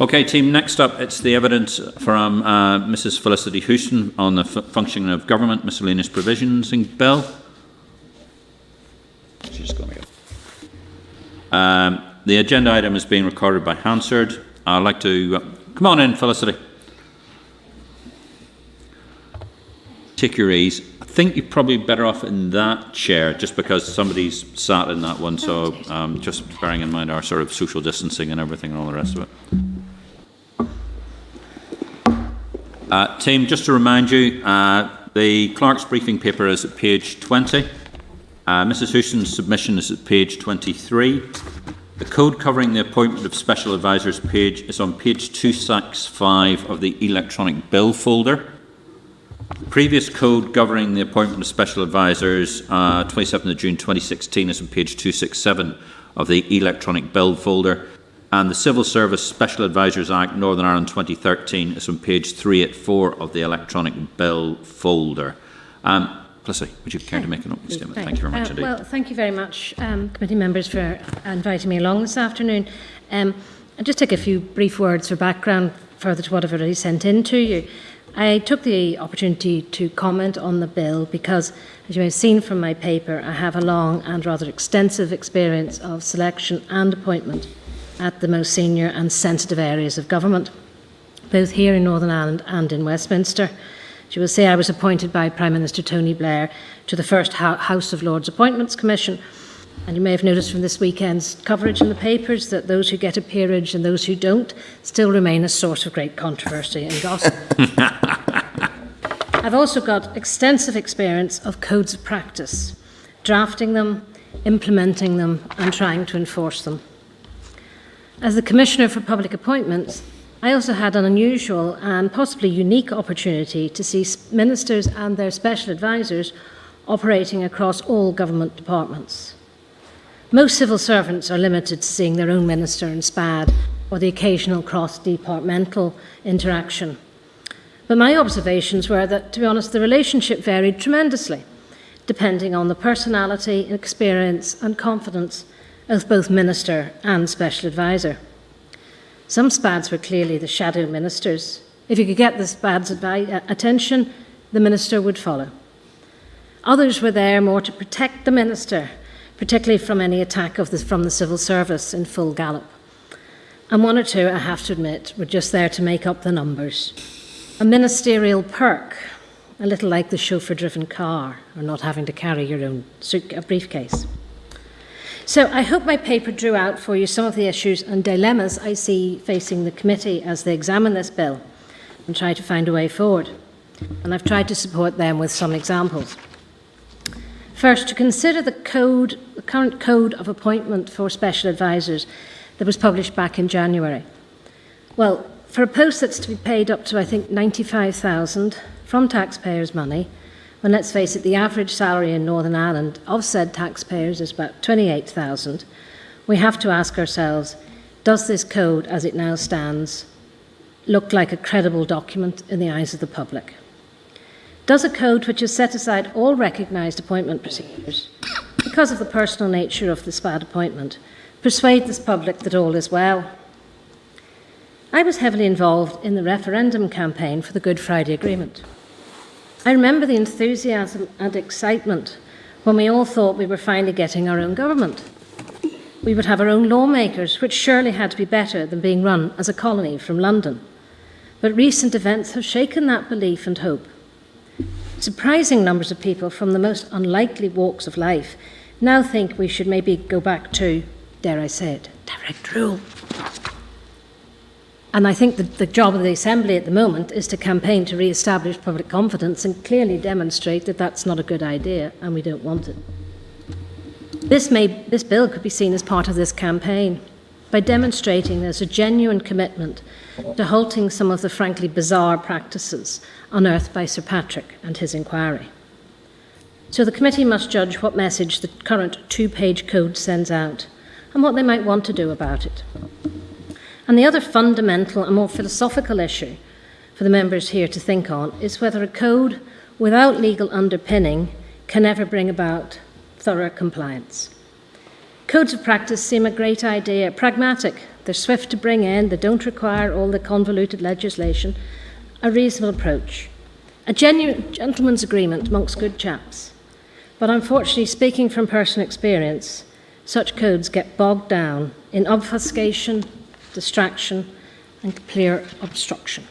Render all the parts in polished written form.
Okay, team, next up, it's the evidence from Mrs. Felicity Huston on the functioning of government, miscellaneous provisions bill. She's going to go. The agenda item is being recorded by Hansard. I'd like to... come on in, Felicity. Take your ease. I think you're probably better off in that chair just because somebody's sat in that one, so just bearing in mind our sort of social distancing and everything and all the rest of it. Team, just to remind you, the clerk's briefing paper is at page 20. Mrs. Houston's submission is at page 23. The code covering the appointment of special advisors page is on page 265 of the electronic bill folder. The previous code governing the appointment of special advisors, 27th of June 2016, is on page 267 of the electronic bill folder. And the Civil Service Special Advisors Act, Northern Ireland 2013, is on page 384 of the electronic bill folder. Felicity, would you care to make an opening statement? Thank you very much indeed. Well, thank you very much, committee members, for inviting me along this afternoon. I'll just take a few brief words for background further to what I've already sent in to you. I took the opportunity to comment on the bill because, as you may have seen from my paper, I have a long and rather extensive experience of selection and appointment at the most senior and sensitive areas of government, both here in Northern Ireland and in Westminster. As you will say, I was appointed by Prime Minister Tony Blair to the first House of Lords Appointments Commission, and you may have noticed from this weekend's coverage in the papers that those who get a peerage and those who don't still remain a source of great controversy and gossip. I've also got extensive experience of codes of practice, drafting them, implementing them and trying to enforce them. As the Commissioner for Public Appointments, I also had an unusual and possibly unique opportunity to see ministers and their special advisors operating across all government departments. Most civil servants are limited to seeing their own minister and SPAD or the occasional cross-departmental interaction. But my observations were that, to be honest, the relationship varied tremendously, depending on the personality, experience and confidence of both minister and special advisor. Some SPADs were clearly the shadow ministers. If you could get the SPAD's attention, the minister would follow. Others were there more to protect the minister, particularly from any attack from the civil service in full gallop. And one or two, I have to admit, were just there to make up the numbers. A ministerial perk, a little like the chauffeur-driven car, or not having to carry your own briefcase. So I hope my paper drew out for you some of the issues and dilemmas I see facing the committee as they examine this bill and try to find a way forward. And I've tried to support them with some examples. First, to consider the current code of appointment for special advisors that was published back in January. Well, for a post that's to be paid up to, I think, $95,000 from taxpayers' money, when, let's face it, the average salary in Northern Ireland of said taxpayers is about $28,000, we have to ask ourselves, does this code, as it now stands, look like a credible document in the eyes of the public? Does a code which has set aside all recognised appointment procedures, because of the personal nature of the SPAD appointment, persuade this public that all is well? I was heavily involved in the referendum campaign for the Good Friday Agreement. I remember the enthusiasm and excitement when we all thought we were finally getting our own government. We would have our own lawmakers, which surely had to be better than being run as a colony from London. But recent events have shaken that belief and hope. Surprising numbers of people from the most unlikely walks of life now think we should maybe go back to, dare I say it, direct rule. And I think the job of the Assembly at the moment is to campaign to re-establish public confidence and clearly demonstrate that that's not a good idea and we don't want it. This bill could be seen as part of this campaign by demonstrating there's a genuine commitment to halting some of the frankly bizarre practices unearthed by Sir Patrick and his inquiry. So the committee must judge what message the current two-page code sends out and what they might want to do about it. And the other fundamental and more philosophical issue for the members here to think on is whether a code without legal underpinning can ever bring about thorough compliance. Codes of practice seem a great idea, pragmatic. They're swift to bring in, they don't require all the convoluted legislation. A reasonable approach. A genuine gentleman's agreement amongst good chaps. But unfortunately, speaking from personal experience, such codes get bogged down in obfuscation, distraction, and clear obstruction.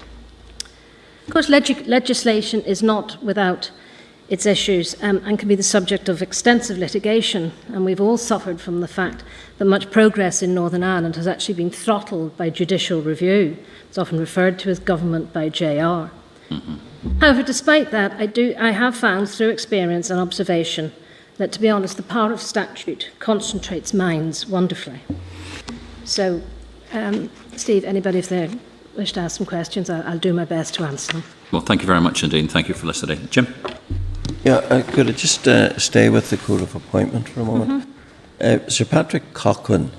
Of course, legislation is not without its issues and can be the subject of extensive litigation, and we've all suffered from the fact that much progress in Northern Ireland has actually been throttled by judicial review. It's often referred to as government by JR. However, despite that, I have found through experience and observation that, to be honest, the power of statute concentrates minds wonderfully. So, Steve, anybody, if they wish to ask some questions, I'll do my best to answer them. Well, thank you very much indeed. Thank you, Felicity. Jim? Yeah, could I just stay with the Code of Appointment for a moment? Sir Patrick Coughlin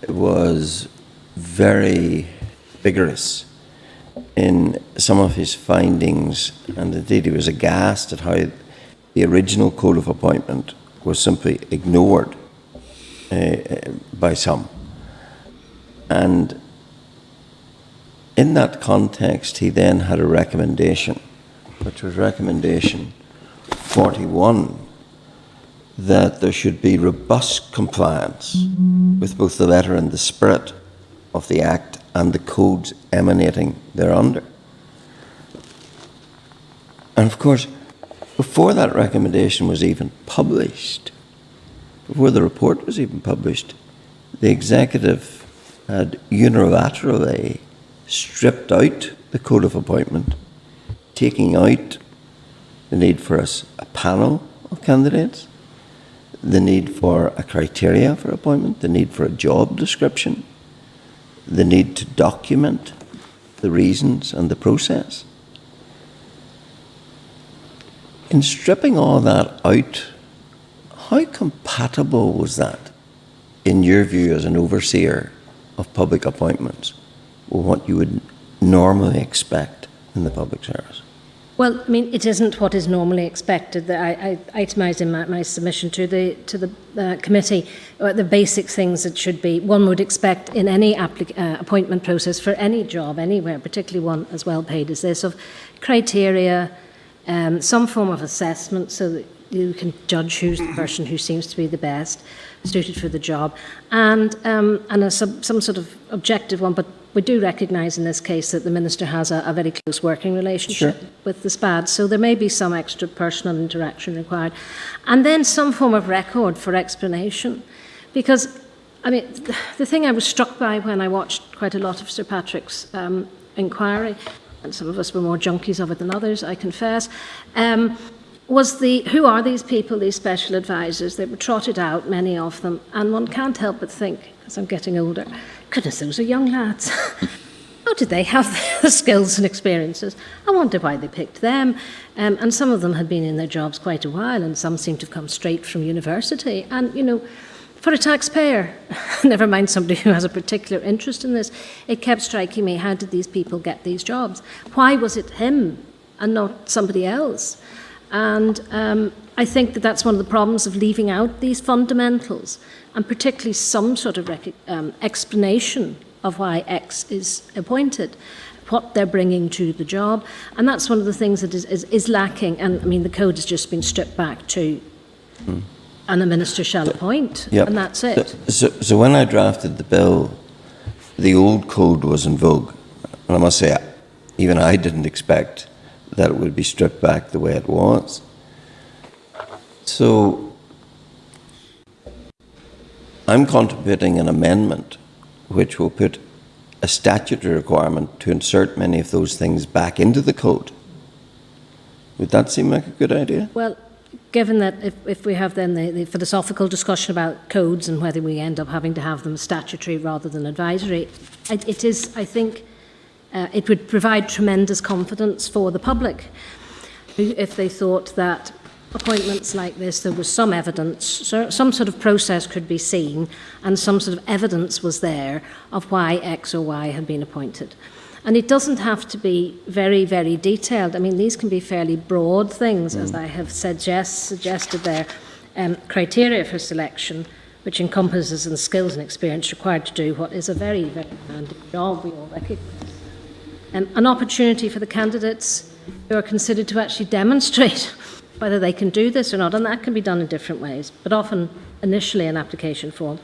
was very vigorous in some of his findings, and indeed he was aghast at how the original Code of Appointment was simply ignored by some. And in that context, he then had a recommendation, which was recommendation 41, that there should be robust compliance with both the letter and the spirit of the Act and the codes emanating thereunder. And of course, before that recommendation was even published, before the report was even published, the executive had unilaterally stripped out the Code of Appointment, taking out the need for a panel of candidates, the need for a criteria for appointment, the need for a job description, the need to document the reasons and the process. In stripping all that out, how compatible was that, in your view as an overseer of public appointments, with what you would normally expect in the public service? Well, I mean, it isn't what is normally expected. I itemised in my submission to the committee the basic things that should be one would expect in any appointment process for any job anywhere, particularly one as well paid as this, of criteria, some form of assessment so that you can judge who's the person who seems to be the best suited for the job, and some sort of objective one, but we do recognise in this case that the Minister has a very close working relationship with the Spads, so there may be some extra personal interaction required. And then some form of record for explanation. Because, I mean, the thing I was struck by when I watched quite a lot of Sir Patrick's inquiry, and some of us were more junkies of it than others, I confess, was who are these people, these special advisors? They were trotted out, many of them, and one can't help but think, as I'm getting older, goodness, those are young lads. How did they have the skills and experiences? I wonder why they picked them. And some of them had been in their jobs quite a while, and some seemed to have come straight from university. And, you know, for a taxpayer, never mind somebody who has a particular interest in this, it kept striking me, how did these people get these jobs? Why was it him and not somebody else? And I think that that's one of the problems of leaving out these fundamentals, and particularly some sort of explanation of why X is appointed, what they're bringing to the job. And that's one of the things that is lacking. And I mean, the code has just been stripped back to, and the minister shall appoint, and that's it. So when I drafted the bill, the old code was in vogue. And I must say, even I didn't expect that it would be stripped back the way it was. So I'm contemplating an amendment which will put a statutory requirement to insert many of those things back into the code. Would that seem like a good idea? Well, given that if we have then the philosophical discussion about codes and whether we end up having to have them statutory rather than advisory, it is, I think, it would provide tremendous confidence for the public if they thought that appointments like this, there was some evidence, some sort of process could be seen, and some sort of evidence was there of why X or Y had been appointed. And it doesn't have to be very, very detailed. I mean, these can be fairly broad things, as I have suggested there. Criteria for selection, which encompasses the skills and experience required to do what is a very, very demanding job, we all recognise. An opportunity for the candidates who are considered to actually demonstrate whether they can do this or not, and that can be done in different ways, but often initially an application form.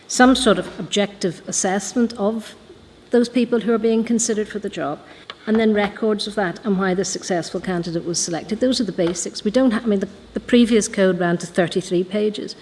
Some sort of objective assessment of those people who are being considered for the job, and then records of that and why the successful candidate was selected. Those are the basics. We don't have, I mean, the previous code ran to 33 pages,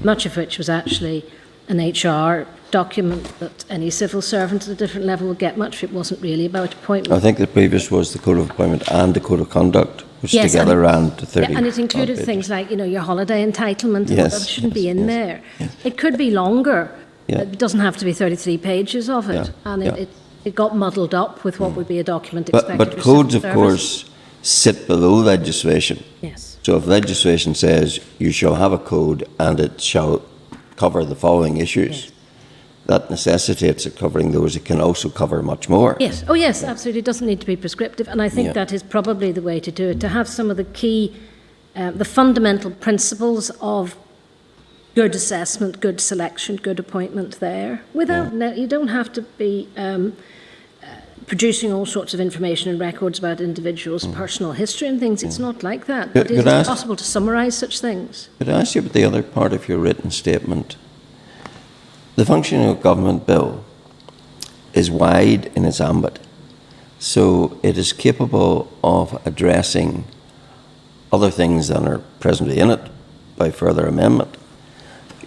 much of which was actually an HR document that any civil servant at a different level would get. Much of it wasn't really about appointment. I think the previous was the Code of Appointment and the Code of Conduct, which yes, together ran to 30. Yeah, and it included things like, your holiday entitlement, and yes, that shouldn't be in yes, there. Yes. It could be longer. Yeah. It doesn't have to be 33 pages of it. Yeah, And yeah. it got muddled up with what would be a document expected But for codes, civil of service. course, sit below legislation. Yes. So if legislation says you shall have a code and it shall cover the following issues, Yes. that necessitates it covering those. It can also cover much more. Yes. Oh, yes, absolutely. It doesn't need to be prescriptive. And I think Yeah. that is probably the way to do it, to have some of the key, the fundamental principles of good assessment, good selection, good appointment there. Without, you don't have to be producing all sorts of information and records about individuals' personal history and things. It's not like that. But it is possible to summarise such things. Could I ask you about the other part of your written statement? The Functioning of Government Bill is wide in its ambit, so it is capable of addressing other things than are presently in it by further amendment.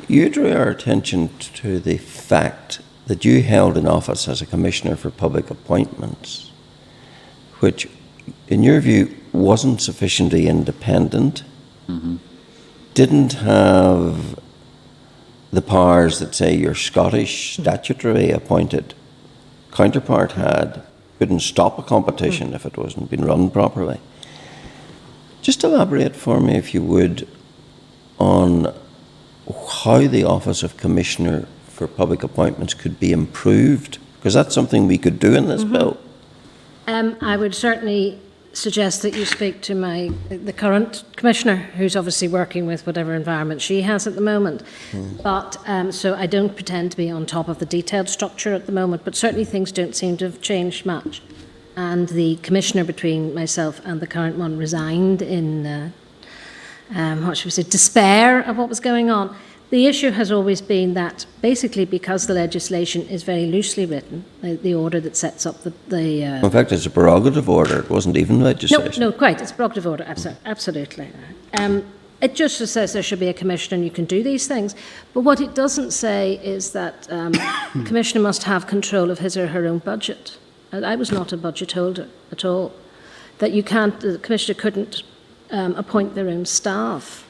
You drew our attention to the fact that you held an office as a Commissioner for Public Appointments, which, in your view, wasn't sufficiently independent, didn't have the powers that, say, your Scottish statutory appointed counterpart had, couldn't stop a competition if it wasn't being run properly. Just elaborate for me, if you would, on how the office of Commissioner for Public Appointments could be improved, because that's something we could do in this bill. I would certainly suggest that you speak to the current Commissioner, who's obviously working with whatever environment she has at the moment. But so I don't pretend to be on top of the detailed structure at the moment, but certainly things don't seem to have changed much. And the Commissioner between myself and the current one resigned in, what should we say, despair of what was going on. The issue has always been that basically because the legislation is very loosely written, the order that sets up the In fact, it's a prerogative order. It wasn't even legislation. No, quite. It's a prerogative order. Absolutely. It just says there should be a commissioner and you can do these things. But what it doesn't say is that the commissioner must have control of his or her own budget. I was not a budget holder at all. That the commissioner couldn't appoint their own staff.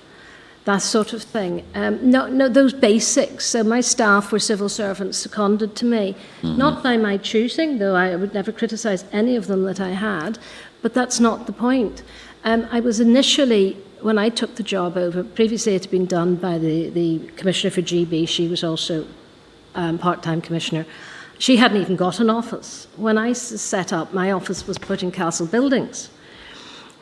That sort of thing. No, those basics. So my staff were civil servants seconded to me, not by my choosing, though I would never criticise any of them that I had, but that's not the point. I was initially, when I took the job over, previously it had been done by the Commissioner for GB, she was also part-time Commissioner. She hadn't even got an office. When I set up, my office was put in Castle Buildings,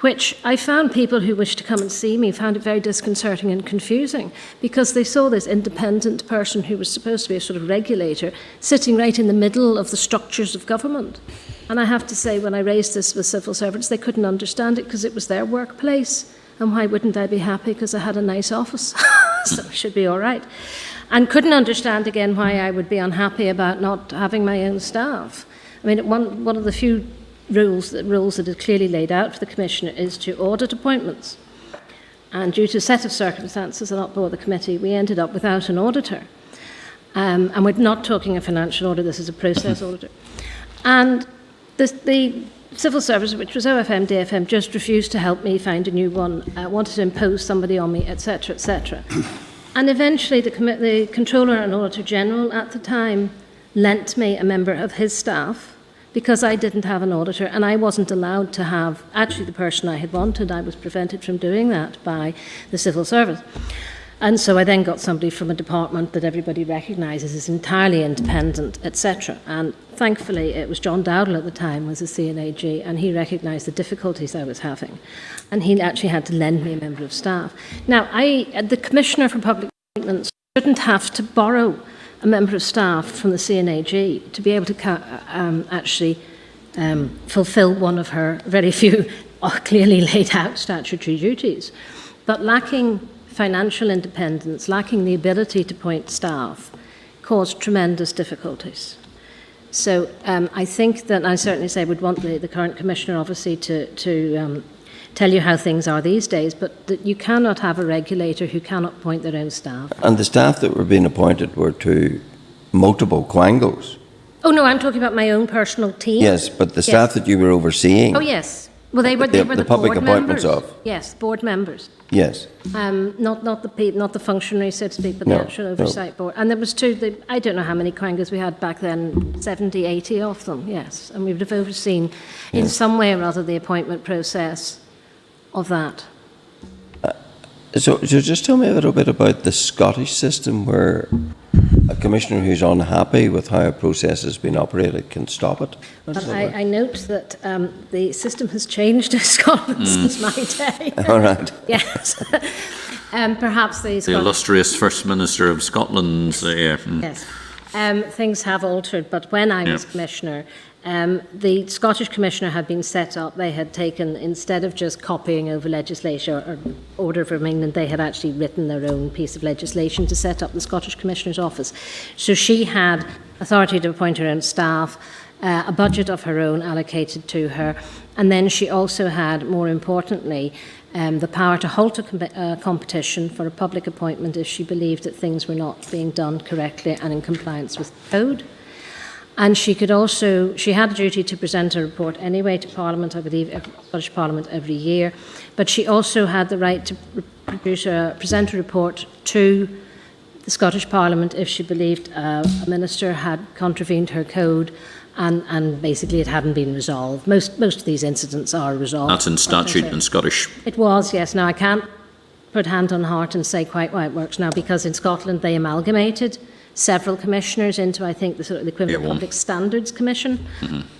which I found people who wished to come and see me found it very disconcerting and confusing because they saw this independent person who was supposed to be a sort of regulator sitting right in the middle of the structures of government. And I have to say, when I raised this with civil servants, they couldn't understand it because it was their workplace. And why wouldn't I be happy because I had a nice office? So it should be all right. And couldn't understand again why I would be unhappy about not having my own staff. I mean, one of the few rules that are clearly laid out for the Commissioner is to audit appointments. And due to a set of circumstances, and not before the committee, we ended up without an auditor. And we're not talking a financial auditor, this is a process auditor. And the civil service, which was OFM, DFM, just refused to help me find a new one, wanted to impose somebody on me, etc., etc. And eventually the Controller and Auditor General at the time lent me a member of his staff because I didn't have an auditor and I wasn't allowed to have actually the person I had wanted. I was prevented from doing that by the civil service. And so I then got somebody from a department that everybody recognises as entirely independent, etc. And thankfully it was John Dowdall at the time was the CNAG and he recognised the difficulties I was having. And he actually had to lend me a member of staff. Now, the Commissioner for Public Appointments shouldn't have to borrow a member of staff from the CNAG to be able to actually fulfil one of her very few clearly laid out statutory duties. But lacking financial independence, lacking the ability to appoint staff, caused tremendous difficulties. So I think that I certainly say would want the current Commissioner obviously to tell you how things are these days, but that you cannot have a regulator who cannot appoint their own staff. And the staff that were being appointed were to multiple quangos. Oh no, I'm talking about my own personal team. Yes, but the staff that you were overseeing. Oh yes. Well, they were the the public board appointments members. of. Yes, board members. Yes. Not the functionaries, so to speak, but No, the actual oversight board. And there was I don't know how many quangos we had back then, 70, 80 of them, yes. And we would have overseen in some way or other the appointment process of that. So just tell me a little bit about the Scottish system where a commissioner who's unhappy with how a process has been operated can stop it. But I note that the system has changed in Scotland since my day. All right. Yes. Perhaps the illustrious First Minister of Scotland. Yes. Things have altered, but when I was Commissioner, the Scottish Commissioner had been set up. They had taken, instead of just copying over legislation or order from England, they had actually written their own piece of legislation to set up the Scottish Commissioner's office. So she had authority to appoint her own staff, a budget of her own allocated to her, and then she also had, more importantly, the power to halt a competition for a public appointment if she believed that things were not being done correctly and in compliance with code. And she had a duty to present a report anyway to Parliament, I believe, Scottish Parliament every year, but she also had the right to present a report to the Scottish Parliament if she believed a minister had contravened her code and basically it hadn't been resolved. Most of these incidents are resolved. That's in statute in Scottish. It was, yes. Now, I can't put hand on heart and say quite why it works now, because in Scotland they amalgamated several commissioners into, I think, the equivalent Public Standards Commission.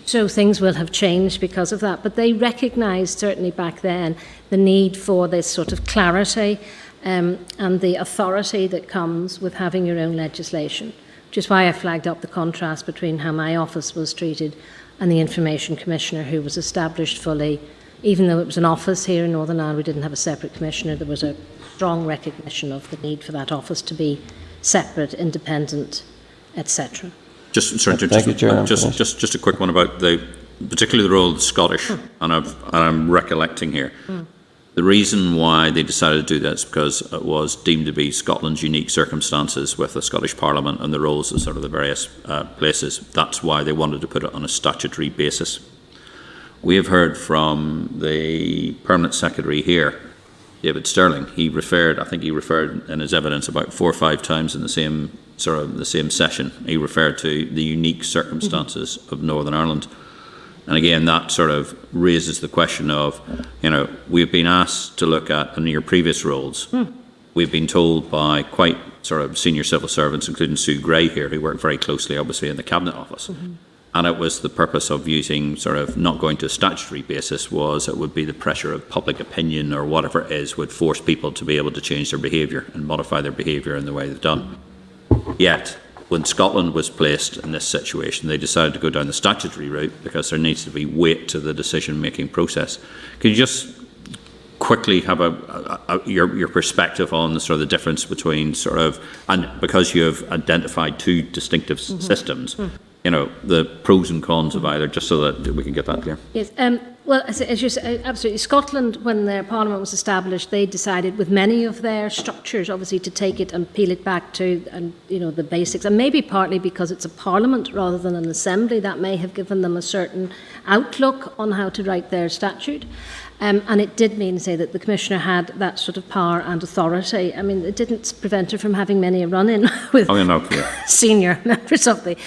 So things will have changed because of that. But they recognised, certainly back then, the need for this sort of clarity and the authority that comes with having your own legislation, which is why I flagged up the contrast between how my office was treated and the Information Commissioner, who was established fully. Even though it was an office here in Northern Ireland, we didn't have a separate commissioner. There was a strong recognition of the need for that office to be separate, independent, etc. Just a quick one about particularly the role of the Scottish, and I'm recollecting here. The reason why they decided to do that is because it was deemed to be Scotland's unique circumstances with the Scottish Parliament and the roles of sort of the various places. That's why they wanted to put it on a statutory basis. We have heard from the Permanent Secretary here, David Sterling. He referred in his evidence about 4 or 5 times in the same session. He referred to the unique circumstances of Northern Ireland. And again, that sort of raises the question of, we've been asked to look at, in your previous roles, we've been told by quite sort of senior civil servants, including Sue Gray here, who worked very closely, obviously, in the Cabinet Office. And it was the purpose of using sort of not going to a statutory basis was it would be the pressure of public opinion or whatever it is would force people to be able to change their behaviour and modify their behaviour in the way they've done. Yet, when Scotland was placed in this situation, they decided to go down the statutory route because there needs to be weight to the decision-making process. Could you just quickly have your perspective on the sort of the difference between and because you have identified 2 distinctive systems, the pros and cons of either, just so that we can get that clear? Yes. Well, as you say, absolutely. Scotland, when their Parliament was established, they decided with many of their structures, obviously, to take it and peel it back to, the basics. And maybe partly because it's a Parliament rather than an Assembly, that may have given them a certain outlook on how to write their statute. And it did mean, say, that the Commissioner had that sort of power and authority. I mean, it didn't prevent her from having many a run-in with senior members of the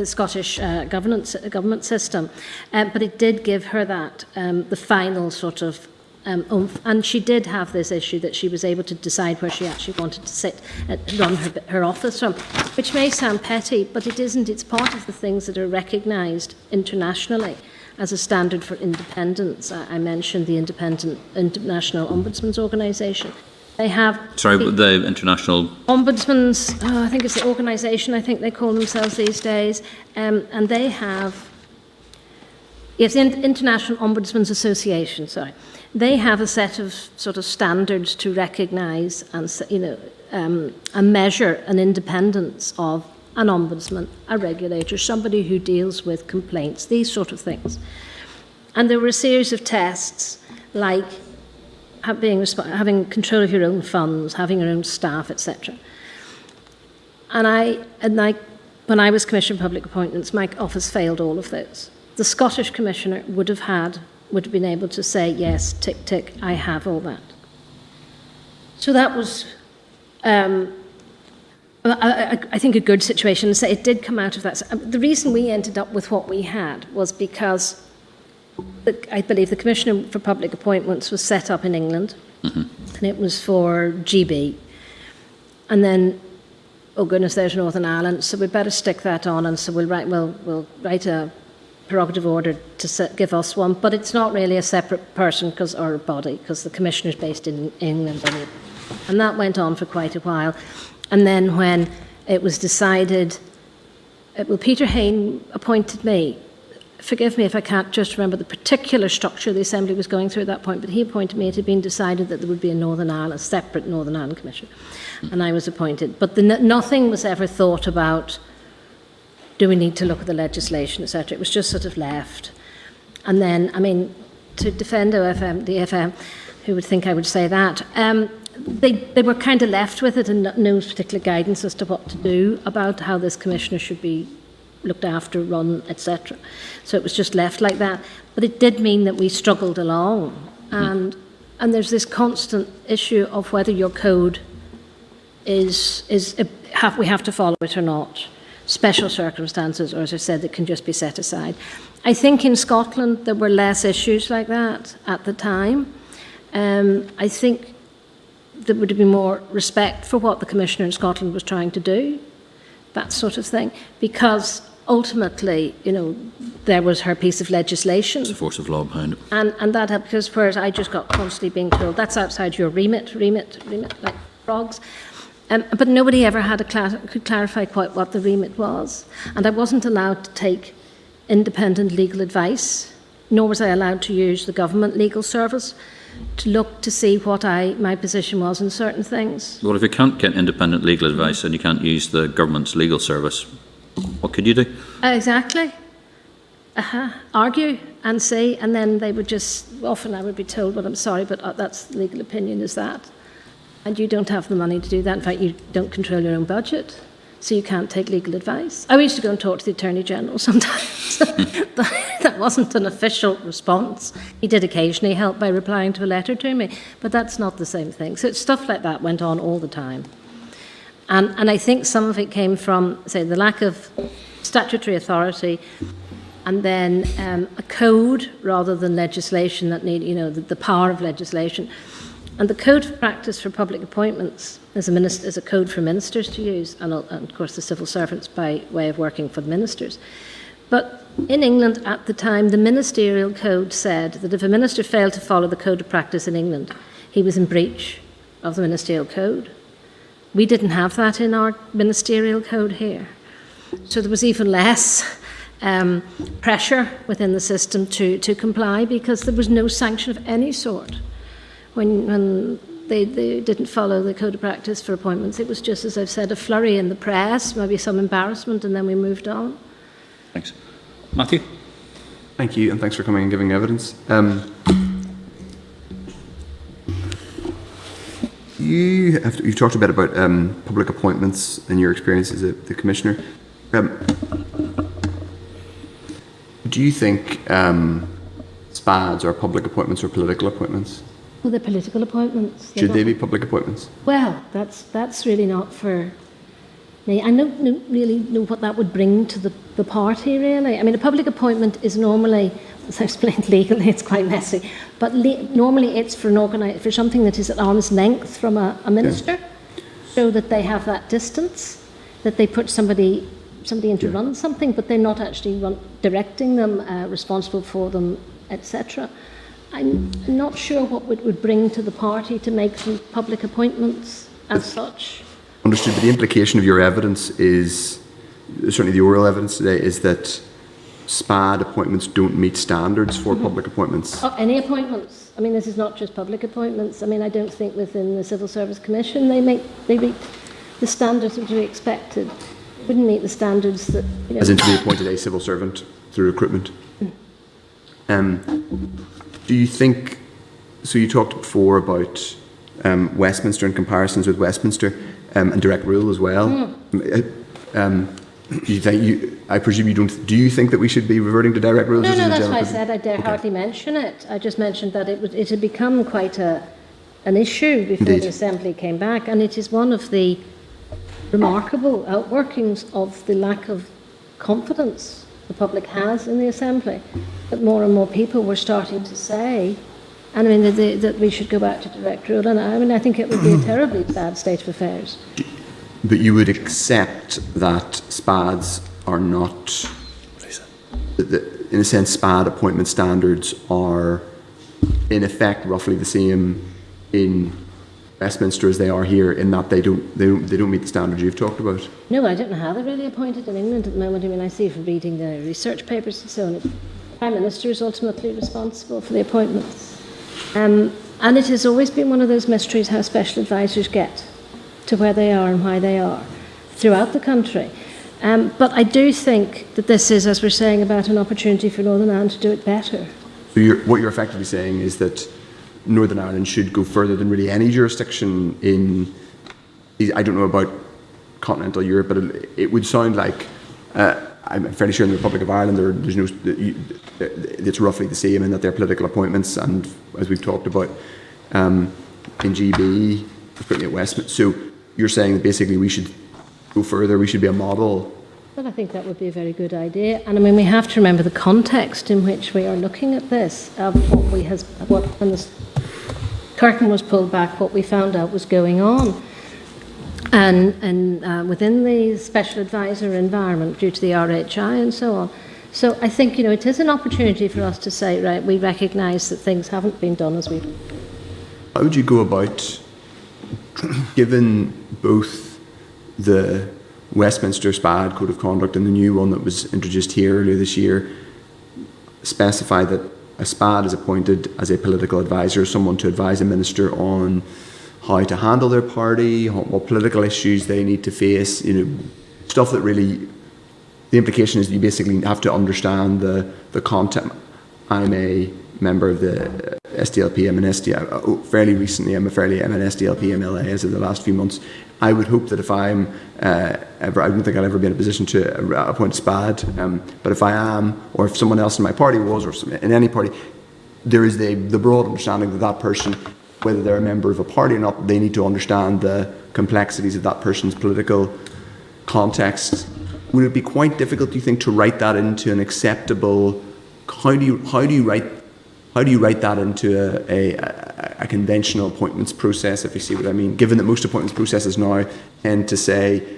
Scottish government system. But it did give her that, the final sort of oomph. And she did have this issue that she was able to decide where she actually wanted to sit and run her office from, which may sound petty, but it isn't. It's part of the things that are recognised internationally as a standard for independence. I mentioned the International Ombudsman's Organisation. They have... Sorry, the international... Ombudsman's, I think it's the organisation, I think they call themselves these days, and they have... Yes, the International Ombudsman's Association, sorry. They have a set of sort of standards to recognise and, and measure an independence of an ombudsman, a regulator, somebody who deals with complaints, these sort of things. And there were a series of tests like having control of your own funds, having your own staff, etc. And when I was Commissioner for Public Appointments, my office failed all of those. The Scottish Commissioner would have been able to say, yes, tick, tick, I have all that. So that was, I think, a good situation. So it did come out of that. The reason we ended up with what we had was because I believe the Commissioner for Public Appointments was set up in England, and it was for GB. And then, oh goodness, there's Northern Ireland, so we better stick that on, and so we'll write a prerogative order to give us one, but it's not really a separate person or body, because the Commissioner's based in England. And that went on for quite a while. And then when it was decided, Peter Hain appointed me. Forgive me if I can't just remember the particular structure the Assembly was going through at that point, but he appointed me. It had been decided that there would be a separate Northern Ireland Commissioner, and I was appointed. But nothing was ever thought about, do we need to look at the legislation, etc. It was just sort of left. And then, I mean, to defend the FM, who would think I would say that, they were kind of left with it and no particular guidance as to what to do about how this commissioner should be looked after, run, etc. So it was just left like that. But it did mean that we struggled along. And there's this constant issue of whether your code we have to follow it or not. Special circumstances, or as I said, it can just be set aside. I think in Scotland there were less issues like that at the time. I think there would have been more respect for what the Commissioner in Scotland was trying to do, that sort of thing, because ultimately, there was her piece of legislation. It's a force of law behind it. And that helped, because whereas I just got constantly being told, that's outside your remit, like frogs. But nobody ever could clarify quite what the remit was. And I wasn't allowed to take independent legal advice, nor was I allowed to use the government legal service to look to see what my position was in certain things. Well, if you can't get independent legal advice and you can't use the government's legal service, what could you do? Exactly. Argue and see, and then they would often I would be told, well, I'm sorry, but that's legal opinion is that. And you don't have the money to do that. In fact, you don't control your own budget, so you can't take legal advice. I used to go and talk to the Attorney General sometimes. That wasn't an official response. He did occasionally help by replying to a letter to me, but that's not the same thing. So stuff like that went on all the time. And I think some of it came from, say, the lack of statutory authority, and then a code rather than legislation that the power of legislation. And the Code of Practice for Public Appointments is a code for ministers to use, and of course the civil servants by way of working for the ministers. But in England at the time, the ministerial code said that if a minister failed to follow the Code of Practice in England, he was in breach of the ministerial code. We didn't have that in our ministerial code here. So there was even less pressure within the system to comply, because there was no sanction of any sort. When they didn't follow the Code of Practice for appointments, it was just, as I've said, a flurry in the press, maybe some embarrassment, and then we moved on. Thanks. Matthew? Thank you, and thanks for coming and giving evidence. You've talked a bit about public appointments and your experience as the Commissioner. Do you think Spads are public appointments or political appointments? Well, they're political appointments. Should they be public appointments? Well, that's really not for me. I don't really know what that would bring to the party, really. I mean, a public appointment is normally, as I explained legally, it's quite messy, but normally it's for something that is at arm's length from a minister, so that they have that distance, that they put somebody in to run something, but they're not actually directing them, responsible for them, etc. I'm not sure what it would bring to the party to make them public appointments as such. Understood, but the implication of your evidence is, certainly the oral evidence today, is that SPAD appointments don't meet standards for public appointments. Oh, any appointments. I mean, this is not just public appointments. I mean, I don't think within the Civil Service Commission they meet the standards that we expected. They wouldn't meet the standards that, you know. As in to be appointed a civil servant through recruitment. Do you think, so you talked before about Westminster and comparisons with Westminster and direct rule as well. Do you think I presume you don't, do you think that we should be reverting to direct rules? No, as a that's general why I principle? said I dare hardly mention it. I just mentioned that it had become quite an issue before Indeed. the Assembly came back, and it is one of the remarkable outworkings of the lack of confidence the public has in the Assembly, that more and more people were starting to say, and I mean that we should go back to direct rule, and I mean I think it would be a terribly bad state of affairs. But you would accept that SPADs are not, in a sense, SPAD appointment standards are in effect roughly the same in Westminster as they are here, in that they don't meet the standards you've talked about. No, I don't know how they're really appointed in England at the moment. I mean, I see from reading the research papers and so on, the Prime Minister is ultimately responsible for the appointments. And it has always been one of those mysteries how special advisors get to where they are and why they are throughout the country. But I do think that this is, as we're saying, about an opportunity for Northern Ireland to do it better. So what you're effectively saying is that Northern Ireland should go further than really any jurisdiction in, I don't know about continental Europe, but it would sound like, I'm fairly sure in the Republic of Ireland there's no, it's roughly the same in that they're political appointments, and as we've talked about in GB, particularly at Westminster. So you're saying that basically we should go further, we should be a model. Well, I think that would be a very good idea. And I mean, we have to remember the context in which we are looking at this, when the curtain was pulled back, what we found out was going on. And within the special advisor environment, due to the RHI and so on. So I think, it is an opportunity for us to say, right, we recognise that things haven't been done as we. How would you go about, given both the Westminster SPAD Code of Conduct and the new one that was introduced here earlier this year, specify that a SPAD is appointed as a political advisor, someone to advise a minister on how to handle their party, what political issues they need to face, stuff that really, the implication is that you basically have to understand the content. I'm a member of the SDLP, I'm an fairly recently, I'm an SDLP MLA as of the last few months. I would hope that if I'm I don't think I'll ever be in a position to appoint a SPAD, but if I am, or if someone else in my party was, or in any party, there is the broad understanding that that person, whether they're a member of a party or not, they need to understand the complexities of that person's political context. Would it be quite difficult, do you think, to write that into an acceptable? How do you write that into a conventional appointments process, if you see what I mean? Given that most appointments processes now tend to say,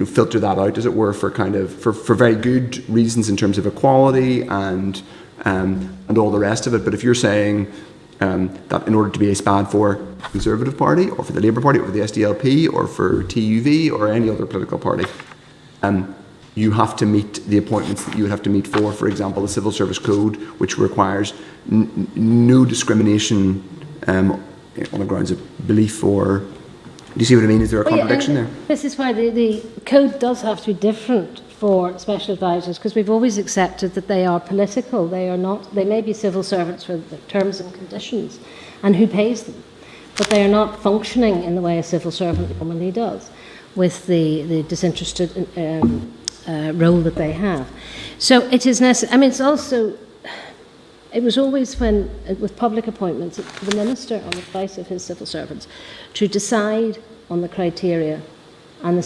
filter that out, as it were, for very good reasons in terms of equality and all the rest of it. But if you're saying that in order to be a SPAD for the Conservative Party, or for the Labour Party, or for the SDLP, or for TUV, or any other political party, you have to meet the appointments that you would have to meet for example, the Civil Service Code, which requires no discrimination on the grounds of belief or... Do you see what I mean? Is there a contradiction there? This is why the code does have to be different for special advisors, because we've always accepted that they are political. They are not. They may be civil servants for the terms and conditions, and who pays them, but they are not functioning in the way a civil servant normally does, with the disinterested role that they have. So it is necessary. I mean, it's also. It was always with public appointments, the minister on the advice of his civil servants to decide on the criteria and the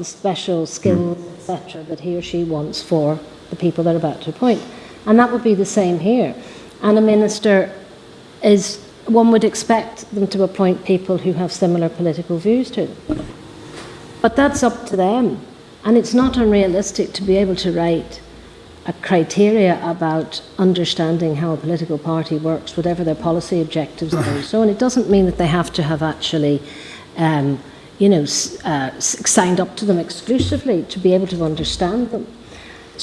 special skills, etc., that he or she wants for the people they're about to appoint. And that would be the same here. And a minister one would expect them to appoint people who have similar political views to them. But that's up to them. And it's not unrealistic to be able to write a criteria about understanding how a political party works, whatever their policy objectives are and so on. It doesn't mean that they have to have actually, signed up to them exclusively to be able to understand them.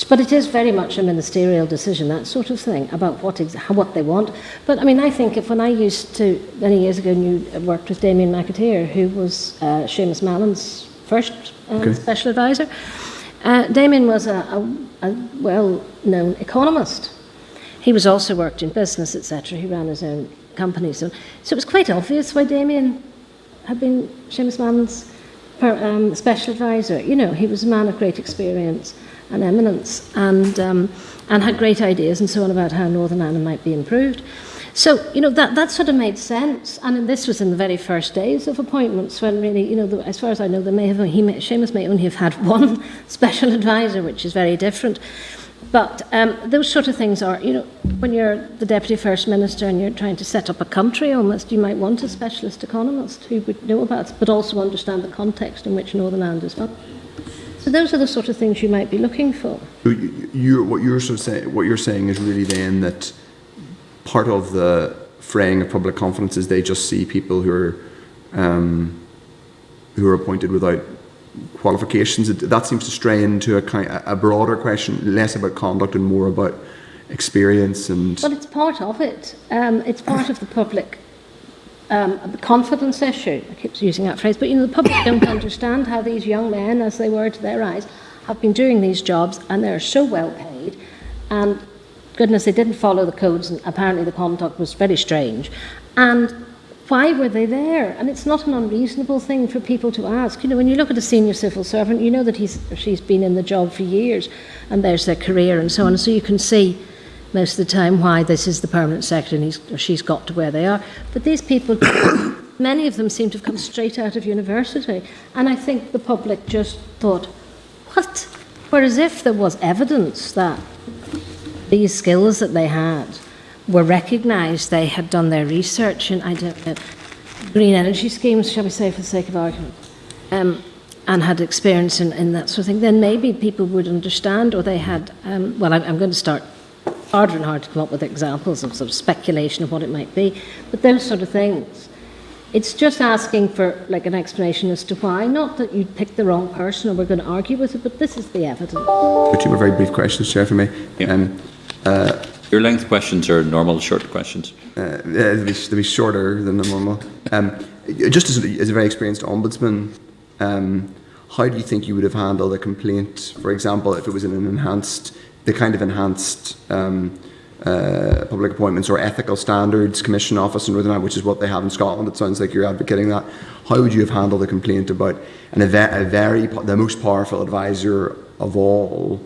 But it is very much a ministerial decision, that sort of thing, about what they want. But I mean, I think when I used to, many years ago, worked with Damien McAteer, who was Seamus Mallon's first special advisor. Damien was a well-known economist. He was also worked in business, etc. He ran his own company. So it was quite obvious why Damien had been Seamus Mallon's special advisor. You know, he was a man of great experience and eminence, and had great ideas and so on about how Northern Ireland might be improved. So, you know, that sort of made sense. And this was in the very first days of appointments when really, you know, as far as I know, Seamus may only have had one special advisor, which is very different. But those sort of things are, you know, when you're the Deputy First Minister and you're trying to set up a country almost, you might want a specialist economist who would know about it, but also understand the context in which Northern Ireland is functioning. So those are the sort of things you might be looking for. What you're saying is really then that part of the fraying of public confidence is they just see people who are appointed without qualifications. That seems to stray into a broader question, less about conduct and more about experience and. Well, it's part of it. It's part of the public. The confidence issue, I keep using that phrase, but you know, the public don't understand how these young men, as they were to their eyes, have been doing these jobs, and they're so well paid, and goodness, they didn't follow the codes, and apparently the conduct was very strange. And why were they there? And it's not an unreasonable thing for people to ask. You know, when you look at a senior civil servant, you know that he's or she's been in the job for years, and there's their career and so on, so you can see most of the time why this is the permanent secretary and he or she's got to where they are. But these people, many of them seem to have come straight out of university. And I think the public just thought, what? Whereas if there was evidence that these skills that they had were recognised, they had done their research in, I don't know, green energy schemes, shall we say, for the sake of argument, and had experience in that sort of thing, then maybe people would understand, or they had, I'm going to start harder and harder to come up with examples of sort of speculation of what it might be, but those sort of things. It's just asking for like an explanation as to why, not that you picked the wrong person or we're going to argue with it, but this is the evidence. Two more very brief questions, Chair, for me. Yep. Your length questions are normal short questions. They'll be shorter than the normal. Just as a very experienced ombudsman, how do you think you would have handled a complaint, for example, if it was in an enhanced public appointments or ethical standards commission office in Northern Ireland, which is what they have in Scotland? It sounds like you're advocating that. How would you have handled a complaint about the most powerful advisor of all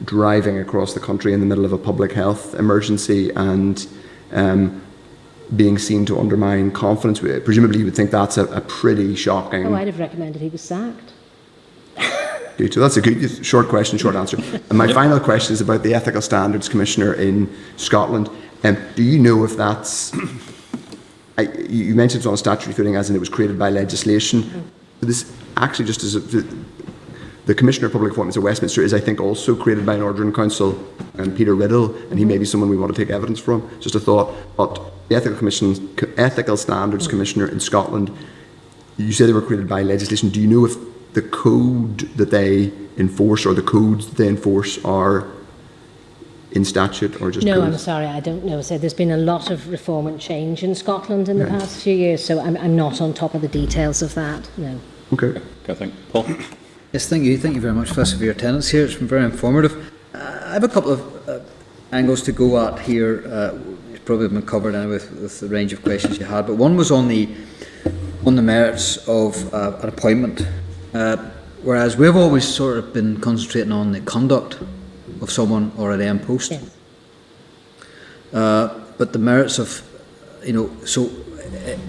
driving across the country in the middle of a public health emergency and being seen to undermine confidence? Presumably you would think that's a pretty shocking. Oh, I'd have recommended he was sacked. So that's a good short question, short answer. And my final question is about the Ethical Standards Commissioner in Scotland. Do you know if that's... you mentioned it's on a statutory footing, as in it was created by legislation. But this actually just is... The Commissioner of Public Appointments at Westminster is, I think, also created by an order in council, Peter Riddle, and he may be someone we want to take evidence from. Just a thought. But the Ethical Standards Commissioner in Scotland, you say they were created by legislation. Do you know if the code that they enforce or the codes that they enforce are in statute or just No, codes? I'm sorry, I don't know. So there's been a lot of reform and change in Scotland in the past few years, so I'm not on top of the details of that, no. Okay. Okay, Paul? Yes, thank you. Thank you very much, Felicity, for your attendance here. It's been very informative. I have a couple of angles to go at here. It's probably been covered anyway with the range of questions you had, but one was on the merits of an appointment. Whereas we've always sort of been concentrating on the conduct of someone or an AM post. Yes. But the merits of, so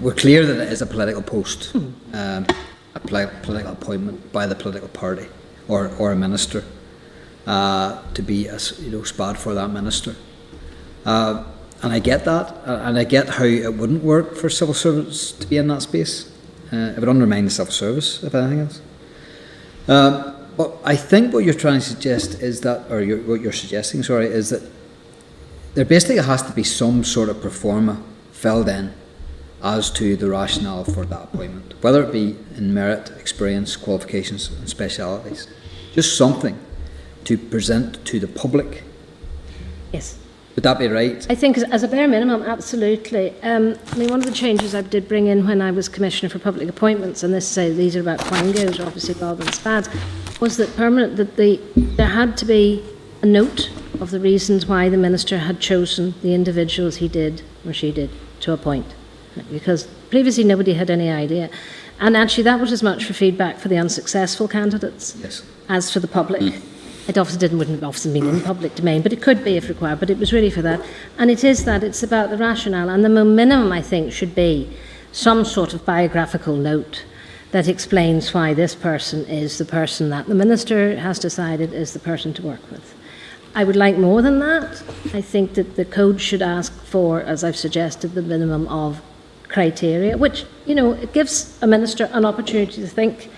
we're clear that it is a political post, a political appointment by the political party or a minister to be a SPAD for that minister. And I get that, and I get how it wouldn't work for civil servants to be in that space. It would undermine the civil service, if anything else. Well, I think what you're trying to suggest is that, or what you're suggesting, sorry, is that there basically has to be some sort of pro forma filled in as to the rationale for that appointment, whether it be in merit, experience, qualifications and specialities. Just something to present to the public. Yes. Would that be right? I think as a bare minimum, absolutely. I mean, one of the changes I did bring in when I was Commissioner for Public Appointments, and these are about quangos, obviously, rather than Spads, was that there had to be a note of the reasons why the Minister had chosen the individuals he did or she did to appoint. Because previously nobody had any idea. And actually that was as much for feedback for the unsuccessful candidates as for the public. It obviously wouldn't have often been in public domain, but it could be if required, but it was really for that. And it is that, it's about the rationale, and the minimum, I think, should be some sort of biographical note that explains why this person is the person that the Minister has decided is the person to work with. I would like more than that. I think that the code should ask for, as I've suggested, the minimum of criteria, which, it gives a Minister an opportunity to think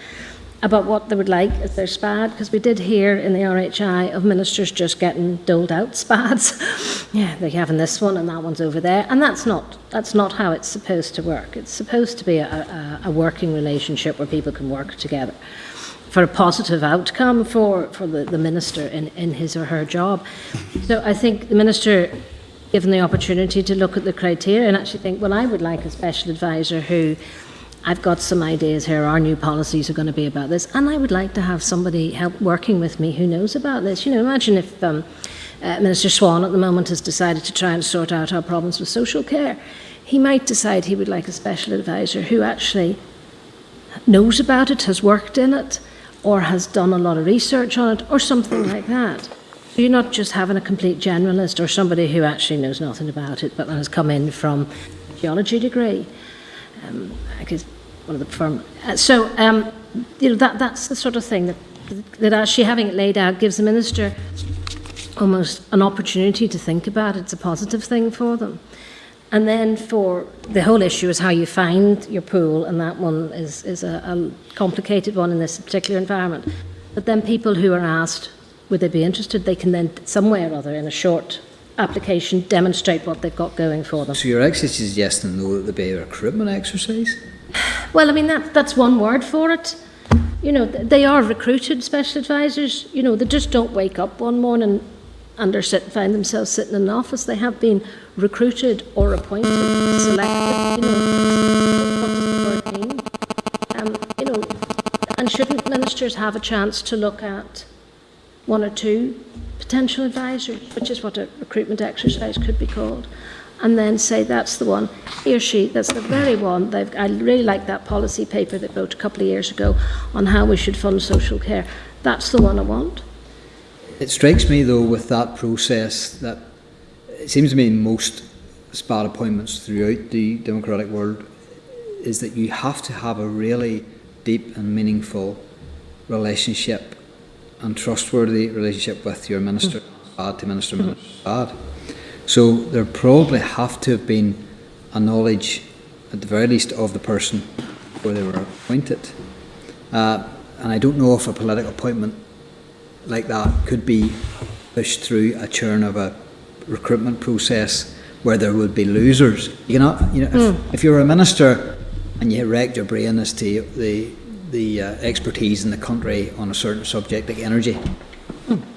about what they would like as their SPAD, because we did hear in the RHI of ministers just getting doled out SPADs. Yeah, they're having this one and that one's over there, and that's not how it's supposed to work. It's supposed to be a working relationship where people can work together for a positive outcome for the minister in his or her job. So I think the minister, given the opportunity to look at the criteria and actually think, well, I would like a special advisor who, I've got some ideas here, our new policies are going to be about this, and I would like to have somebody help working with me who knows about this. Imagine if Minister Swan at the moment has decided to try and sort out our problems with social care. He might decide he would like a special advisor who actually knows about it, has worked in it, or has done a lot of research on it, or something like that. So you're not just having a complete generalist or somebody who actually knows nothing about it but has come in from a geology degree. I guess one of the firm. That's the sort of thing that actually having it laid out gives the minister almost an opportunity to think about it. It's a positive thing for them. And then for the whole issue is how you find your pool, and that one is a complicated one in this particular environment. But then people who are asked, would they be interested, they can then, some way or other, in a short application, demonstrate what they've got going for them. So you're actually suggesting, though, that there be a recruitment exercise? Well, I mean, that's one word for it. They are recruited special advisors. They just don't wake up one morning and find themselves sitting in an office. They have been recruited or appointed, selected. What does the word mean? And shouldn't ministers have a chance to look at one or two potential advisors, which is what a recruitment exercise could be called, and then say that's the one, he or she, that's the very one. I really like that policy paper they wrote a couple of years ago on how we should fund social care. That's the one I want. It strikes me, though, with that process, that it seems to me most SPAD appointments throughout the democratic world is that you have to have a really deep and meaningful relationship and trustworthy relationship with your minister, SPAD to minister, SPAD. So there probably have to have been a knowledge, at the very least, of the person before they were appointed. And I don't know if a political appointment like that could be pushed through a churn of a recruitment process where there would be losers. If you're a minister and you wrecked your brain as to the expertise in the country on a certain subject like energy.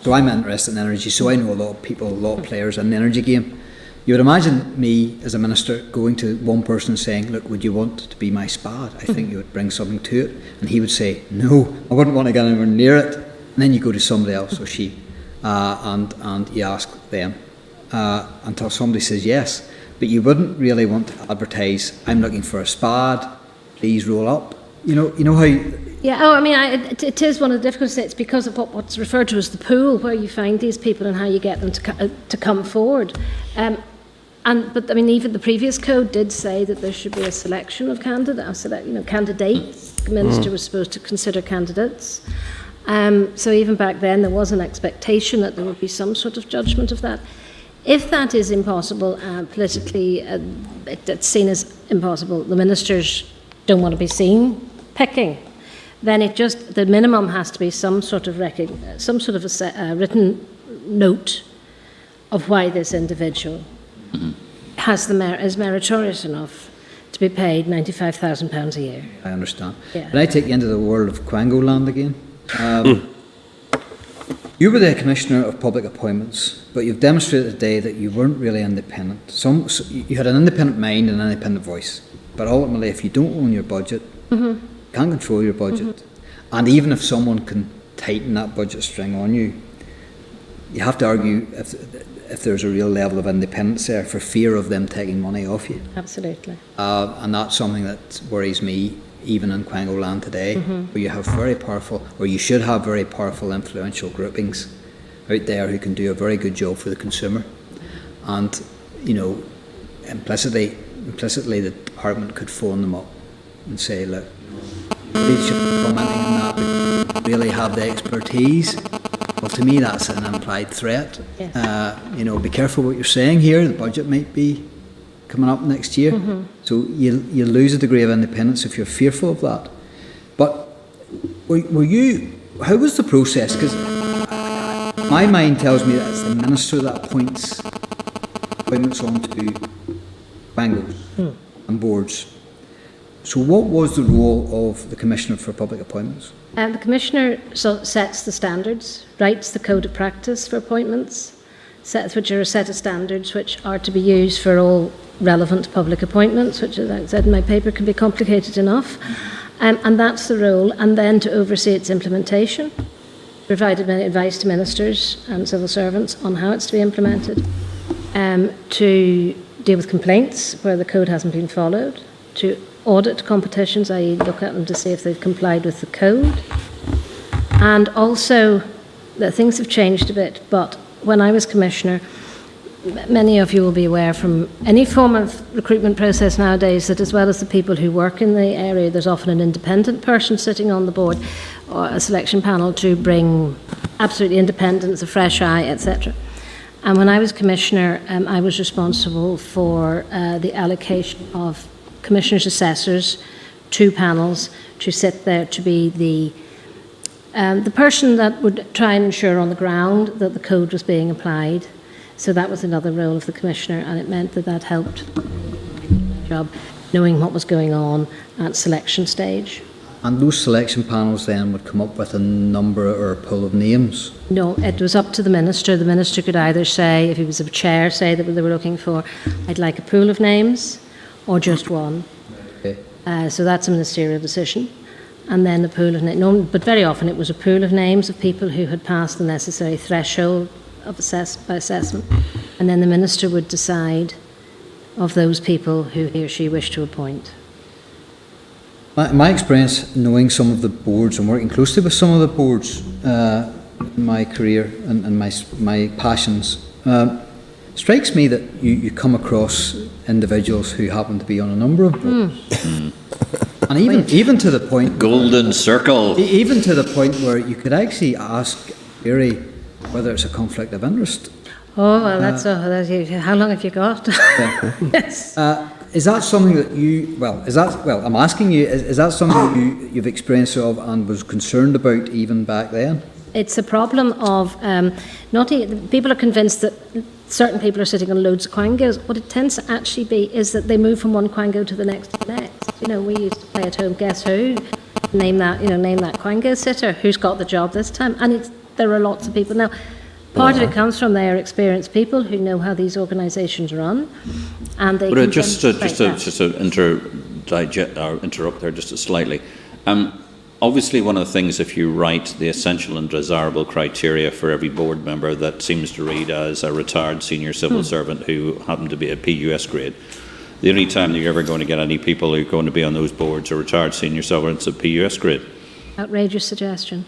So I'm interested in energy, so I know a lot of people, a lot of players in the energy game. You would imagine me as a minister going to one person saying, look, would you want to be my SPAD? I think you would bring something to it. And he would say, no, I wouldn't want to get anywhere near it. And then you go to somebody else or she and you ask them until somebody says yes. But you wouldn't really want to advertise, I'm looking for a SPAD, please roll up. You know how you... Yeah, it is one of the difficulties. It's because of what's referred to as the pool, where you find these people and how you get them to come forward. But even the previous code did say that there should be a selection of candidates. The minister was supposed to consider candidates. So even back then, there was an expectation that there would be some sort of judgment of that. If that is impossible, politically, it's seen as impossible. The ministers don't want to be seen picking. then the minimum has to be some sort of written note of why this individual is meritorious enough to be paid £95,000 a year. I understand. Yeah. Can I take you into the world of Quango land again? You were the Commissioner of Public Appointments, but you've demonstrated today that you weren't really independent. You had an independent mind and an independent voice, but ultimately if you don't own your budget, can't control your budget, and even if someone can tighten that budget string on you, you have to argue if there's a real level of independence there for fear of them taking money off you. Absolutely. And that's something that worries me, even in Quango land today, where you have very powerful, or you should have very powerful influential groupings out there who can do a very good job for the consumer. And, you know, implicitly the department could phone them up and say, look, they should be commenting on that, but really have the expertise. Well, to me, that's an implied threat. Yes. You know, be careful what you're saying here. The budget might be coming up next year. So you lose a degree of independence if you're fearful of that. But how was the process? Because my mind tells me that it's the Minister that appointments onto Quangos and boards. So what was the role of the Commissioner for Public Appointments? The Commissioner sets the standards, writes the code of practice for appointments, which are a set of standards which are to be used for all relevant public appointments, which, as I said in my paper, can be complicated enough. And that's the role. And then to oversee its implementation, provide advice to ministers and civil servants on how it's to be implemented, to deal with complaints where the code hasn't been followed, to audit competitions, i.e. look at them to see if they've complied with the code. And also, things have changed a bit, but when I was Commissioner, many of you will be aware from any form of recruitment process nowadays that as well as the people who work in the area, there's often an independent person sitting on the board or a selection panel to bring absolutely independence, a fresh eye, etc. And when I was Commissioner, I was responsible for the allocation of Commissioners' assessors, 2 panels, to sit there to be the person that would try and ensure on the ground that the code was being applied. So that was another role of the Commissioner, and it meant that helped the job, knowing what was going on at selection stage. And those selection panels then would come up with a number or a pool of names? No, it was up to the Minister. The Minister could either say, if he was a chair, say that they were looking for, I'd like a pool of names, or just one. Okay. So that's a ministerial decision. And then a pool of names, but very often it was a pool of names of people who had passed the necessary threshold of assessment. And then the Minister would decide of those people who he or she wished to appoint. My experience, knowing some of the boards and working closely with some of the boards in my career and my passions, strikes me that you come across individuals who happen to be on a number of boards. And even to the point... Golden circle. Even to the point where you could actually ask Gary whether it's a conflict of interest. Oh, well, how long have you got? Yeah. Yes. Is that something that I'm asking you, is that something you've experienced of and was concerned about even back then? It's a problem of people are convinced that certain people are sitting on loads of quangos. What it tends to actually be is that they move from one quango to the next. You know, we used to play at home, guess who? Name that quango sitter. Who's got the job this time? And there are lots of people. Now, part of it comes from their experienced people who know how these organisations run, and they. But just to interrupt there just slightly. Obviously, one of the things, if you write the essential and desirable criteria for every board member, that seems to read as a retired senior civil servant who happened to be a PUS grade. The only time that you're ever going to get any people who are going to be on those boards are retired senior servants at PUS grade. Outrageous suggestion.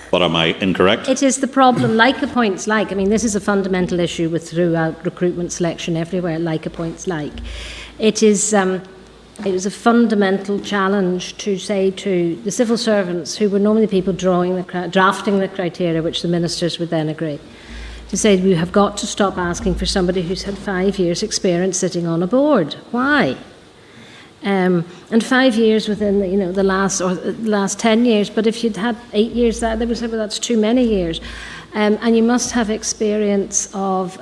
But am I incorrect? It is the problem, like appoints like. I mean, this is a fundamental issue with throughout recruitment selection everywhere, like appoints like. It is a fundamental challenge to say to the civil servants, who were normally people drafting the criteria, which the ministers would then agree, to say we have got to stop asking for somebody who's had 5 years' experience sitting on a board. Why? And 5 years within the last 10 years. But if you'd had 8 years, they would say, well, that's too many years. And you must have experience of,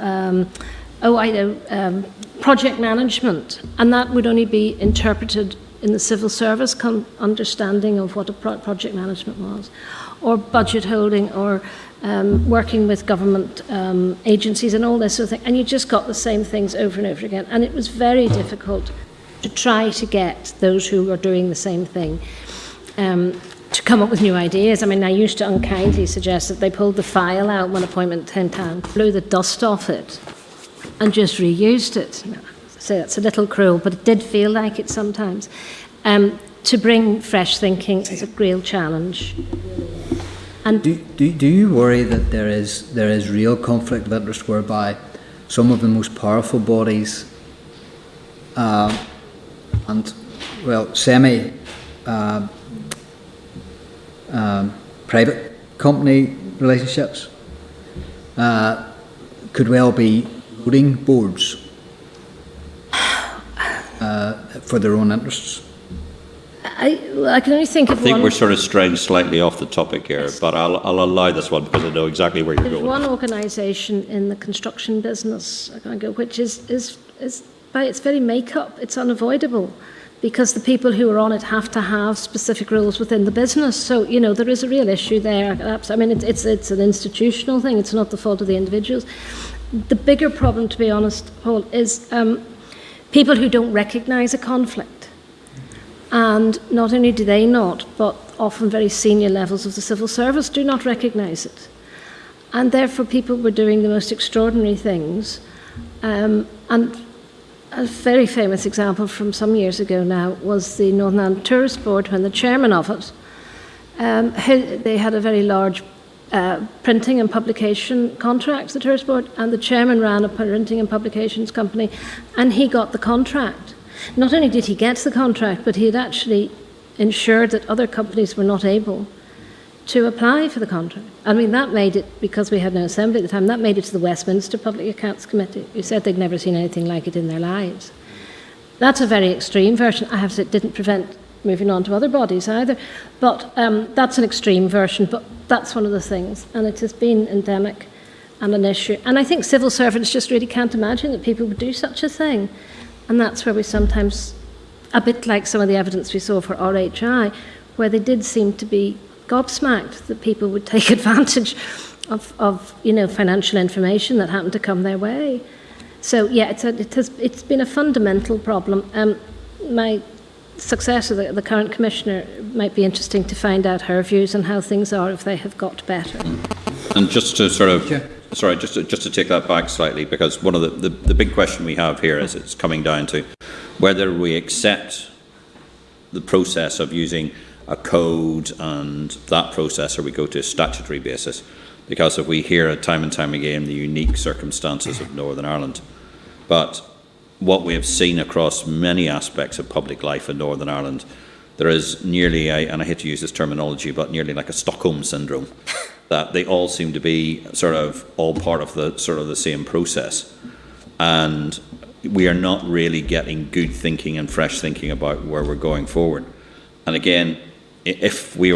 project management, and that would only be interpreted in the civil service understanding of what a project management was, or budget holding, or working with government agencies and all this sort of thing. And you just got the same things over and over again. And it was very difficult to try to get those who were doing the same thing to come up with new ideas. I mean, I used to unkindly suggest that they pulled the file out when appointment came down, blew the dust off it, and just reused it. So that's a little cruel, but it did feel like it sometimes. To bring fresh thinking is a real challenge. And do you worry that there is real conflict of interest whereby some of the most powerful bodies and semi private company relationships could well be voting boards for their own interests? I can only think of one. I think we're sort of straying slightly off the topic here, but I'll allow this one because I know exactly where you're There's going. one organisation in the construction business, which is by its very makeup, it's unavoidable, because the people who are on it have to have specific rules within the business. So, there is a real issue there. I mean, it's an institutional thing. It's not the fault of the individuals. The bigger problem, to be honest, Paul, is people who don't recognise a conflict. And not only do they not, but often very senior levels of the civil service do not recognise it. And therefore people were doing the most extraordinary things. And a very famous example from some years ago now was the Northern Ireland Tourist Board, when the chairman of it, they had a very large printing and publication contract, the Tourist Board, and the chairman ran a printing and publications company, and he got the contract. Not only did he get the contract, but he had actually ensured that other companies were not able to apply for the contract. I mean, that made it, because we had no assembly at the time, that made it to the Westminster Public Accounts Committee, who said they'd never seen anything like it in their lives. That's a very extreme version. I have to say, it didn't prevent moving on to other bodies either. But that's an extreme version, but that's one of the things. And it has been endemic and an issue. And I think civil servants just really can't imagine that people would do such a thing. And that's where we sometimes, a bit like some of the evidence we saw for RHI, where they did seem to be gobsmacked that people would take advantage of financial information that happened to come their way. So yeah, it's been a fundamental problem. My successor, the current commissioner, might be interesting to find out her views on how things are if they have got better. And just to sort of, just to take that back slightly, because one of the big question we have here is it's coming down to whether we accept the process of using a code and that process, or we go to a statutory basis. Because if we hear it time and time again the unique circumstances of Northern Ireland, but what we have seen across many aspects of public life in Northern Ireland, there is nearly and I hate to use this terminology, but nearly like a Stockholm syndrome, that they all seem to be sort of all part of the same process, and we are not really getting good thinking and fresh thinking about where we're going forward. And again, if we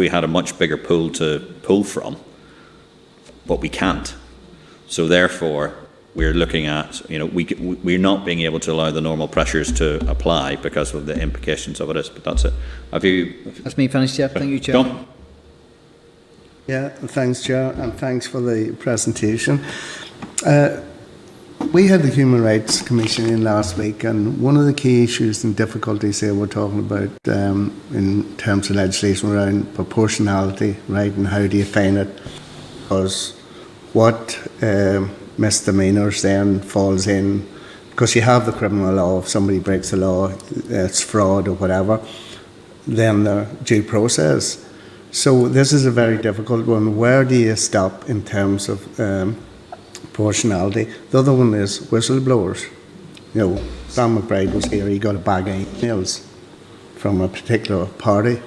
had a much bigger pool to pull from, but we can't. So therefore, we're looking at, we're not being able to allow the normal pressures to apply because of the implications of it. But that's it. That's me finished, yeah. Thank you, Chair. John? Yeah, thanks, Chair, and thanks for the presentation. We had the Human Rights Commission in last week, and one of the key issues and difficulties there we're talking about in terms of legislation around proportionality, right, and how do you define it? Because what misdemeanours then falls in, because you have the criminal law, if somebody breaks the law, it's fraud or whatever, then the due process. So this is a very difficult one. Where do you stop in terms of proportionality? The other one is whistleblowers. Sam McBride was here, he got a bag of emails from a particular party.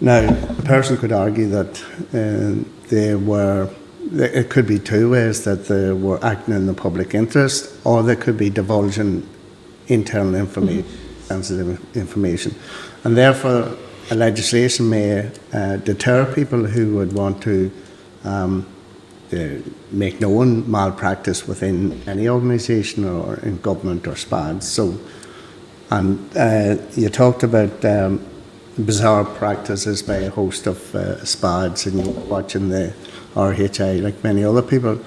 Now, a person could argue that it could be two ways, that they were acting in the public interest, or they could be divulging internal information sensitive information. And therefore, a legislation may deter people who would want to make known malpractice within any organisation or in government or Spads. So, and you talked about bizarre practices by a host of Spads, and you're watching the RHI like many other people.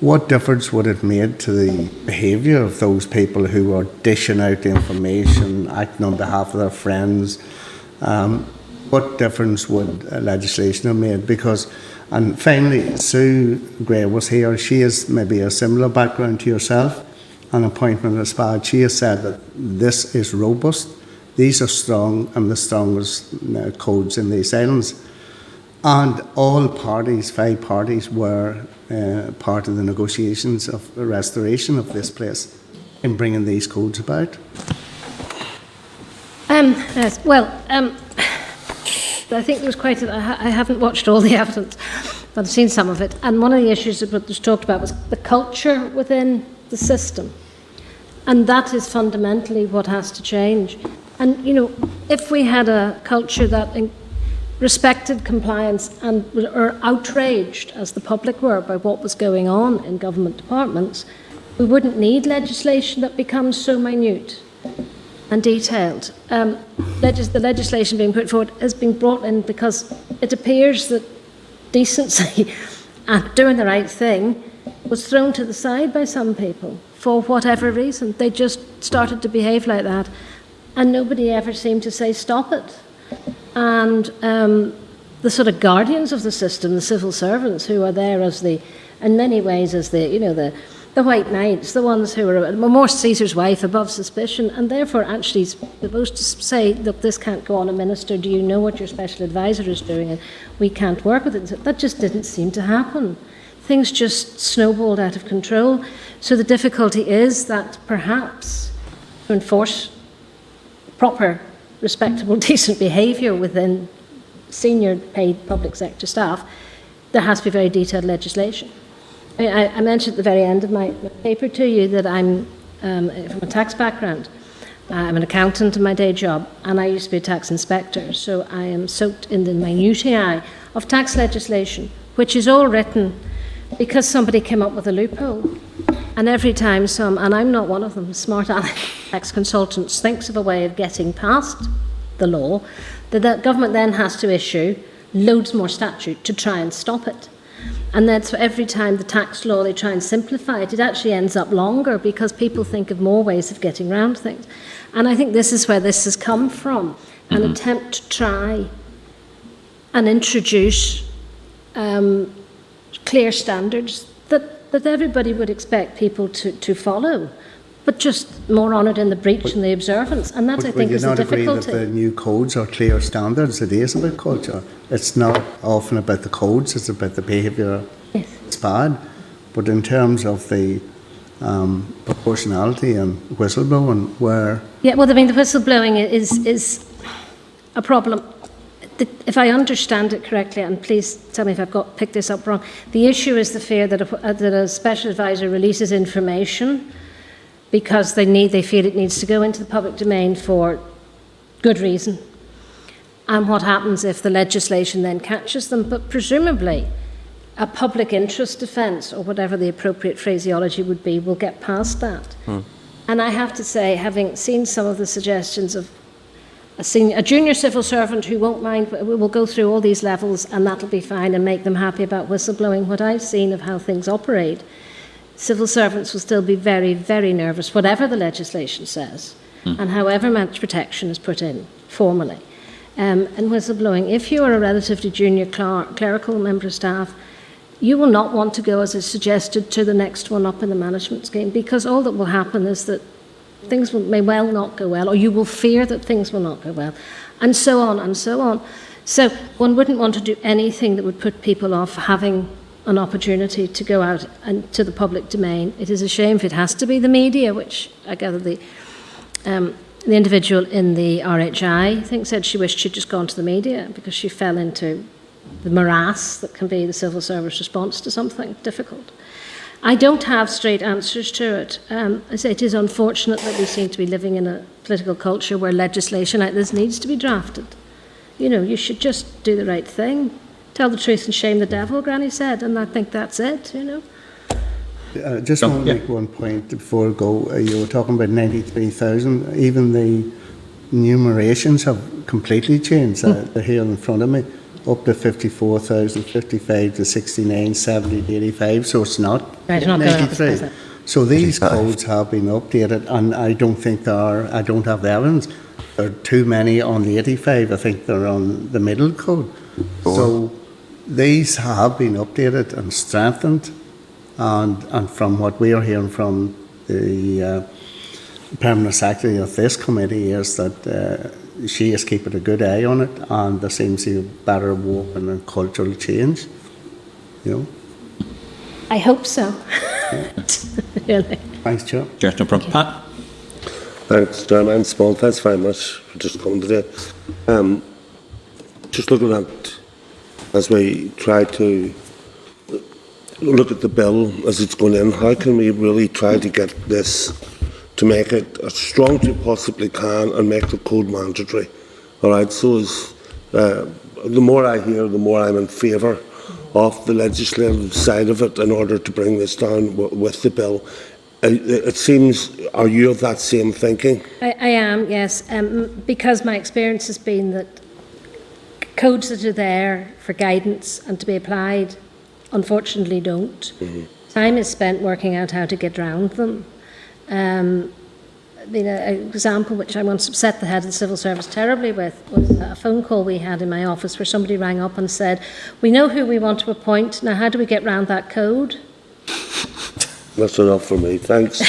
What difference would it make to the behaviour of those people who are dishing out information, acting on behalf of their friends? What difference would legislation have made? Because, and finally, Sue Gray was here. She has maybe a similar background to yourself, an appointment as SPAD. She has said that this is robust. These are strong and the strongest codes in these islands. And all parties, 5 parties, were part of the negotiations of the restoration of this place in bringing these codes about. Yes, well, I think there was quite I haven't watched all the evidence, but I've seen some of it. And one of the issues that was talked about was the culture within the system. And that is fundamentally what has to change. And, you know, if we had a culture that respected compliance and were outraged, as the public were, by what was going on in government departments, we wouldn't need legislation that becomes so minute and detailed. The legislation being put forward has been brought in because it appears that decency and doing the right thing was thrown to the side by some people for whatever reason. They just started to behave like that, and nobody ever seemed to say stop it. And the sort of guardians of the system, the civil servants, who are there as the, in many ways, as the, you know, the white knights, the ones who are more Caesar's wife above suspicion, and therefore actually supposed to say, look, this can't go on. A minister, do you know what your special advisor is doing? And we can't work with it. That just didn't seem to happen. Things just snowballed out of control. So the difficulty is that perhaps to enforce proper, respectable, decent behaviour within senior paid public sector staff, there has to be very detailed legislation. I mentioned at the very end of my paper to you that I'm from a tax background. I'm an accountant in my day job, and I used to be a tax inspector, so I am soaked in the minutiae of tax legislation, which is all written because somebody came up with a loophole. And every time and I'm not one of them, smart tax consultants thinks of a way of getting past the law, that the government then has to issue loads more statute to try and stop it. And that's every time the tax law, they try and simplify it, it actually ends up longer because people think of more ways of getting around things. And I think this is where this has come from, an attempt to try and introduce clear standards that everybody would expect people to follow, but just more honoured in the breach and the observance. And that, I think, is the difficulty. Would you not agree that the new codes are clear standards? It is about culture. It's not often about the codes, it's about the behaviour. Yes. It's bad. But in terms of the proportionality and whistleblowing, where... Yeah, well, I mean, the whistleblowing is a problem. If I understand it correctly, and please tell me if I've picked this up wrong, the issue is the fear that a special advisor releases information because they feel it needs to go into the public domain for good reason. And what happens if the legislation then catches them? But presumably, a public interest defence, or whatever the appropriate phraseology would be, will get past that. And I have to say, having seen some of the suggestions of a junior civil servant who won't mind, will go through all these levels and that'll be fine and make them happy about whistleblowing, what I've seen of how things operate, civil servants will still be very, very nervous, whatever the legislation says, and however much protection is put in formally. And whistleblowing, if you are a relatively junior clerical member of staff, you will not want to go, as is suggested, to the next one up in the management scheme, because all that will happen is that things may well not go well, or you will fear that things will not go well, and so on and so on. So one wouldn't want to do anything that would put people off having an opportunity to go out and to the public domain. It is a shame if it has to be the media, which I gather the individual in the RHI, I think, said she wished she'd just gone to the media because she fell into the morass that can be the civil service response to something difficult. I don't have straight answers to it. I say it is unfortunate that we seem to be living in a political culture where legislation like this needs to be drafted. You know, you should just do the right thing. Tell the truth and shame the devil, Granny said, and I think that's it, you know. Just want to make one point before I go. You were talking about 93,000. Even the numerations have completely changed. They're here in front of me. Up to 54,000, 55 to 69, 70 to 85. So it's not Right, not going up, 93. is it? So these codes have been updated, and I don't think I don't have the evidence. There are too many on the 85. I think they're on the middle code. So these have been updated and strengthened. And from what we are hearing from the permanent secretary of this committee is that she is keeping a good eye on it, and there seems to be better walking and cultural change. You know. I hope so. Really. Thanks, Chair. Chair, no problem. Pat? Thanks, Chairman. Small, thanks very much for just coming today. Just looking at, as we try to look at the bill as it's going in, how can we really try to get this to make it as strong as we possibly can and make the code mandatory? All right, so as, the more I hear, the more I'm in favour of the legislative side of it in order to bring this down with the bill. It seems, are you of that same thinking? I am, yes, because my experience has been that codes that are there for guidance and to be applied unfortunately don't. Mm-hmm. Time is spent working out how to get around them. An example which I once upset the head of the civil service terribly with was a phone call we had in my office where somebody rang up and said, "We know who we want to appoint, now how do we get round that code?" That's enough for me, thanks.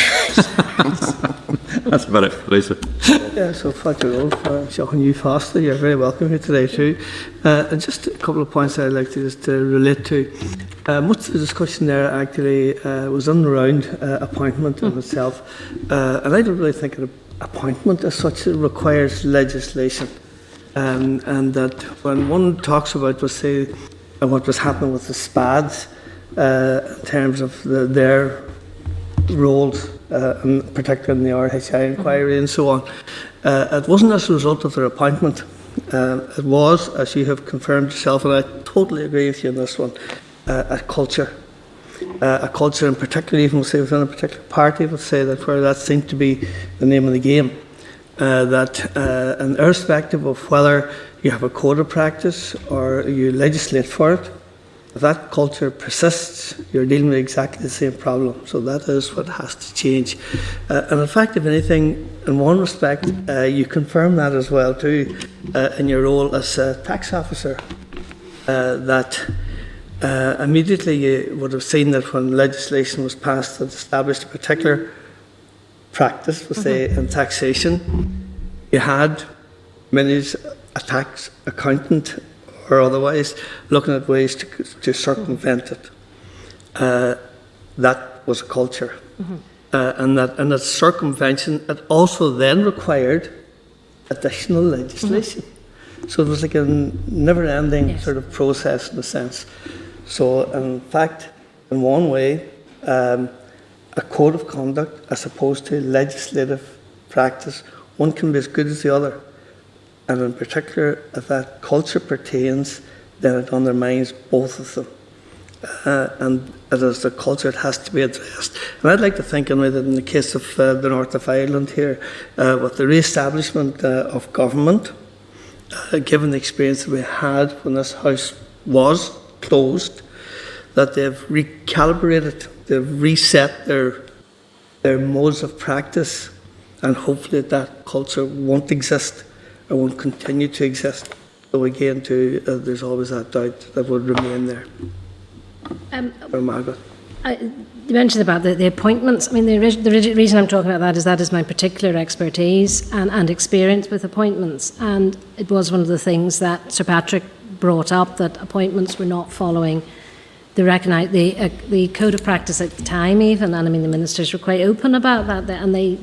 That's about it, Lisa. Yeah, so thank you all for showing you faster. You're very welcome here today too. And just a couple of points I'd like to just relate to. Much of the discussion there actually was on around appointment in itself. And I don't really think an appointment as such requires legislation. And that when one talks about, let's say, what was happening with the Spads in terms of their roles, and particularly in the RHI inquiry and so on, it wasn't as a result of their appointment. It was, as you have confirmed yourself, and I totally agree with you on this one, a culture. A culture, in particular, even say within a particular party, would say that where that seemed to be the name of the game. And irrespective of whether you have a code of practice or you legislate for it, if that culture persists, you're dealing with exactly the same problem. So that is what has to change. And in fact, if anything, in one respect, you confirm that as well too, in your role as a tax officer, that immediately you would have seen that when legislation was passed that established a particular practice, we'll say, in taxation, you had many a tax accountant or otherwise looking at ways to circumvent it. That was a culture. And that circumvention, it also then required additional legislation. So it was like a never-ending sort of process in a sense. So in fact, in one way, a code of conduct as opposed to legislative practice, one can be as good as the other. And in particular, if that culture pertains, then it undermines both of them. And it is the culture that has to be addressed. And I'd like to think anyway that in the case of the north of Ireland here, with the re-establishment of government, given the experience that we had when this house was closed, that they've recalibrated, they've reset their modes of practice, and hopefully that culture won't exist or won't continue to exist. So again, too, there's always that doubt that would remain there. Margaret. You mentioned about the appointments. I mean, the reason I'm talking about that is my particular expertise and experience with appointments. And it was one of the things that Sir Patrick brought up, that appointments were not following the code of practice at the time even, and I mean the ministers were quite open about that, and they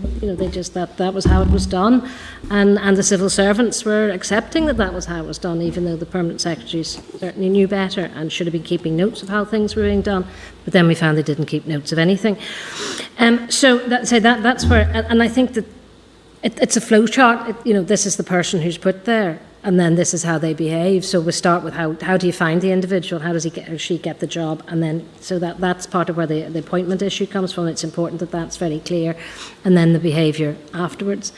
just that was how it was done, and the civil servants were accepting that was how it was done, even though the permanent secretaries certainly knew better and should have been keeping notes of how things were being done, but then we found they didn't keep notes of anything. So that's where, and I think that it's a flow chart. This is the person who's put there, and then this is how they behave. So we start with how do you find the individual? How does he or she get the job? And then so that's part of where the appointment issue comes from. It's important that that's very clear, and then the behaviour afterwards.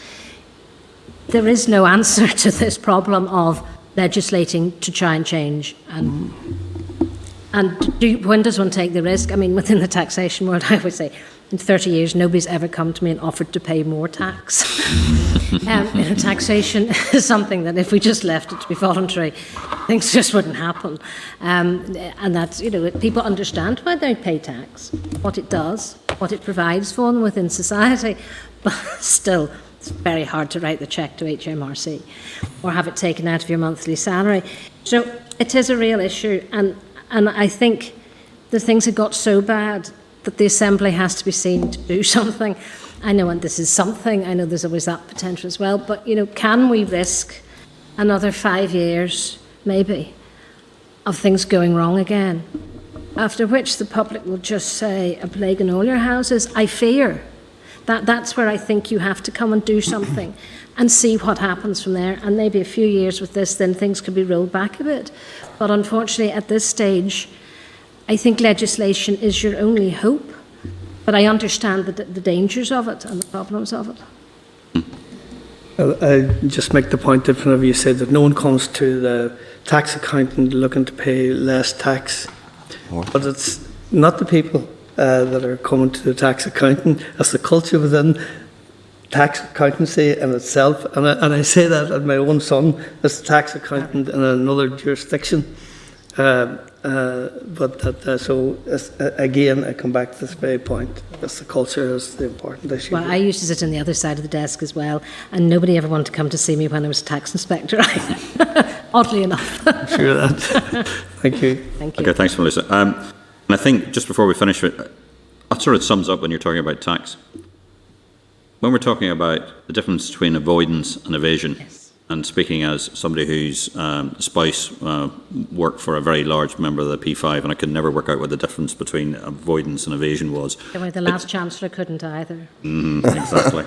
There is no answer to this problem of legislating to try and change. When does one take the risk? I mean, within the taxation world, I would say, in 30 years, nobody's ever come to me and offered to pay more tax. Taxation is something that if we just left it to be voluntary, things just wouldn't happen. And that's, people understand why they pay tax, what it does, what it provides for them within society, but still, it's very hard to write the cheque to HMRC or have it taken out of your monthly salary. So it is a real issue, and I think the things have got so bad that the Assembly has to be seen to do something. I know, and this is something, I know there's always that potential as well, but, can we risk another 5 years, maybe, of things going wrong again? After which the public will just say, a plague in all your houses. I fear that's where I think you have to come and do something and see what happens from there. And maybe a few years with this, then things could be rolled back a bit. But unfortunately, at this stage, I think legislation is your only hope, but I understand the dangers of it and the problems of it. I just make the point that whenever you say that no one comes to the tax accountant looking to pay less tax, but it's not the people that are coming to the tax accountant, it's the culture within tax accountancy in itself, and I say that at my own son is a tax accountant in another jurisdiction. Again, I come back to this very point. That's the culture is the important issue. Well, I used to sit on the other side of the desk as well, and nobody ever wanted to come to see me when I was a tax inspector either, oddly enough. I'm sure of that. Thank you. Thank you. Okay, thanks, Melissa. And I think just before we finish, that sort of sums up when you're talking about tax. When we're talking about the difference between avoidance and evasion, Yes. and speaking as somebody whose spouse worked for a very large member of the P5, and I could never work out what the difference between avoidance and evasion was. The last Chancellor couldn't either. Exactly.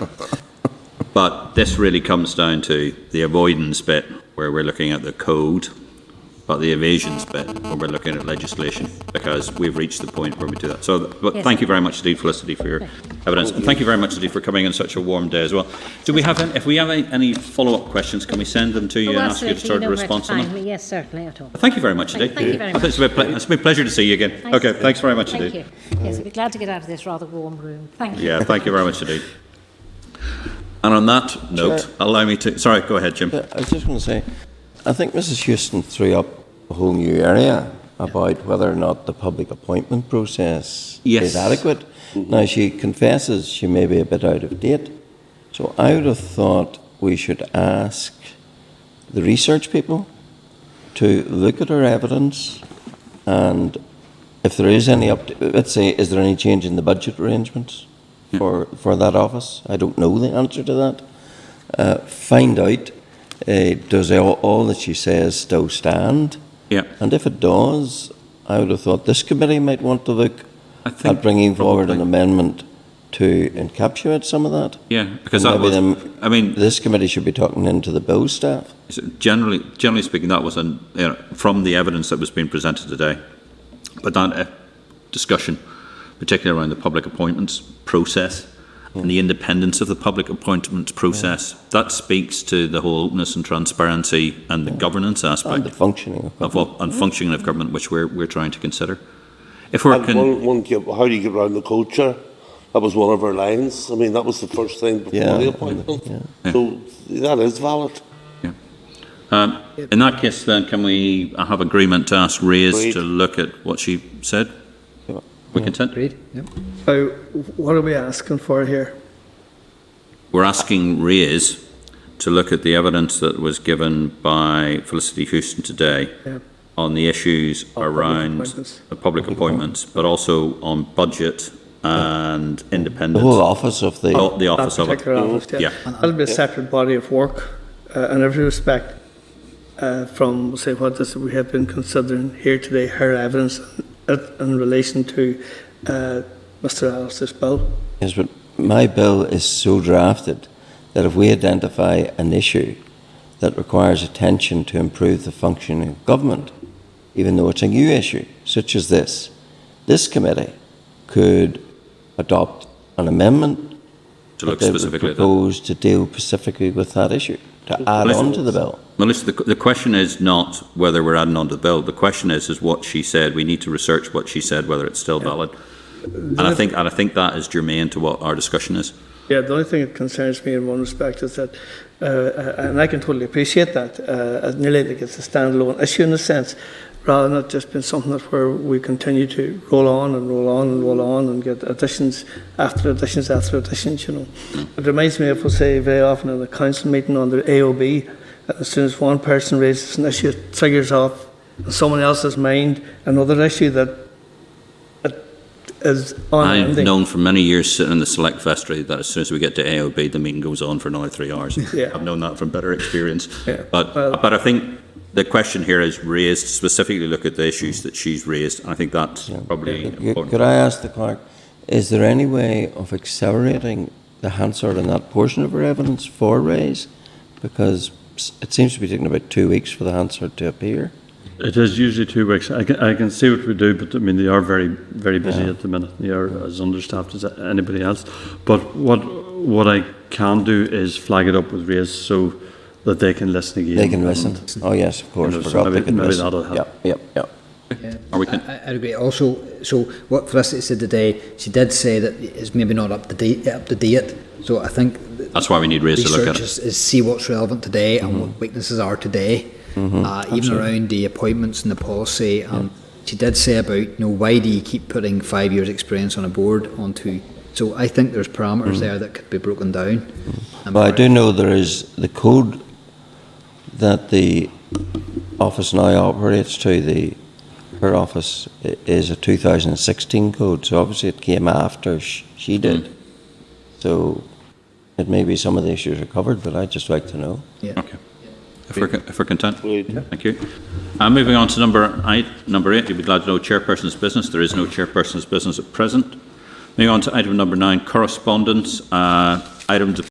But this really comes down to the avoidance bit, where we're looking at the code, but the evasions bit, where we're looking at legislation, because we've reached the point where we do that. So, but Yes. thank you very much indeed, Felicity, for your evidence, and thank you very much indeed for coming on such a warm day as well. Do we have, if we have any follow-up questions, can we send them to you and ask you to start a response on them? Yes, certainly, at all. Thank you very much indeed. Thank you very much. It's been a pleasure to see you again. Nice Okay, to thanks very much Thank indeed. you. Yes, I'd be glad to get out of this rather warm room. Thank you. Yeah, thank you very much indeed. And on that note, allow me to... Sorry, go ahead, Jim. I was just going to say, I think Mrs. Huston threw up a whole new area about whether or not the public appointment process is adequate. Now, she confesses she may be a bit out of date. So I would have thought we should ask the research people to look at our evidence, and if there is any let's say, is there any change in the budget arrangements for that office? I don't know the answer to that. Find out, does all that she says still stand? Yeah. And if it does, I would have thought this committee might want to look at bringing forward an amendment to encapsulate some of that. Yeah, because and that was... I mean... This committee should be talking into the bill staff. Generally speaking, that was from the evidence that was being presented today. But that discussion, particularly around the public appointments process and the independence of the public appointments process, that speaks to the whole openness and transparency and the governance aspect And the functioning of government. functioning of government, which we're trying to consider. If we're How do you get around the culture? That was one of our lines. I mean, that was the first thing before the appointment. So that is valid. In that case, then, can we have agreement to ask Reyes to look at what she said? We content? Agreed. Yep. What are we asking for here? We're asking Reyes to look at the evidence that was given by Felicity Huston today on the issues around appointments. the public appointments, but also on budget and The independence. whole office of the, The office That of it. particular office, yeah. Yeah. That'll be a separate body of work in every respect from, say, what this, we have been considering here today, her evidence in relation to Mr. Allister's bill. yes, but my bill is so drafted that if we identify an issue that requires attention to improve the functioning of government, even though it's a new issue, such as this committee could adopt an amendment To look that they would specifically at that. propose to deal specifically with that issue, to add Listen- on to the bill. Melissa, the question is not whether we're adding on to the bill. The question is what she said. We need to research what she said, whether it's still valid. And I think that is germane to what our discussion is. Yeah, the only thing that concerns me in one respect is that, and I can totally appreciate that, nearly like it's a standalone issue in a sense, rather than it just being something that where we continue to roll on and roll on and roll on and get additions after additions after additions, you know. It reminds me of, we'll say, very often in a council meeting under AOB, as soon as one person raises an issue, it triggers off in someone else's mind another issue that is I've unending. known for many years sitting in the select vestry that as soon as we get to AOB, the meeting goes on for another 3 hours. Yeah. I've known that from bitter experience. Yeah. But I think the question here is raised, specifically look at the issues that she's raised. And I think that's probably important. Could I ask the clerk, is there any way of accelerating the Hansard in that portion of her evidence for raise? Because it seems to be taking about 2 weeks for the Hansard to appear. It is usually 2 weeks. I can see what we do, but I mean, they are very, very busy at the minute. They are as understaffed as anybody else. But what I can do is flag it up with Raise so that they can listen again. They can listen. Oh, yes, of course. You know, so Forgot they maybe- can maybe listen. that'll help. Yep. Yeah. Or we can- I agree. Also, so what Felicity said today, she did say that it's maybe not up to date. So I think That's why we need Raise to look at research it. is see what's relevant today and what weaknesses are today, even around the appointments and the policy. And she did say about, why do you keep putting 5 years experience on a board onto? So I think there's parameters there that could be broken down. Well, I do know there is the code that the office now operates to, her office is a 2016 code, so obviously it came after she did. So it may be some of the issues are covered, but I'd just like to know. Yeah. Okay. If we're content. Agreed. Thank you. Moving on to number 8, you'll be glad to know chairperson's business. There is no chairperson's business at present. Moving on to item number 9, correspondence. Items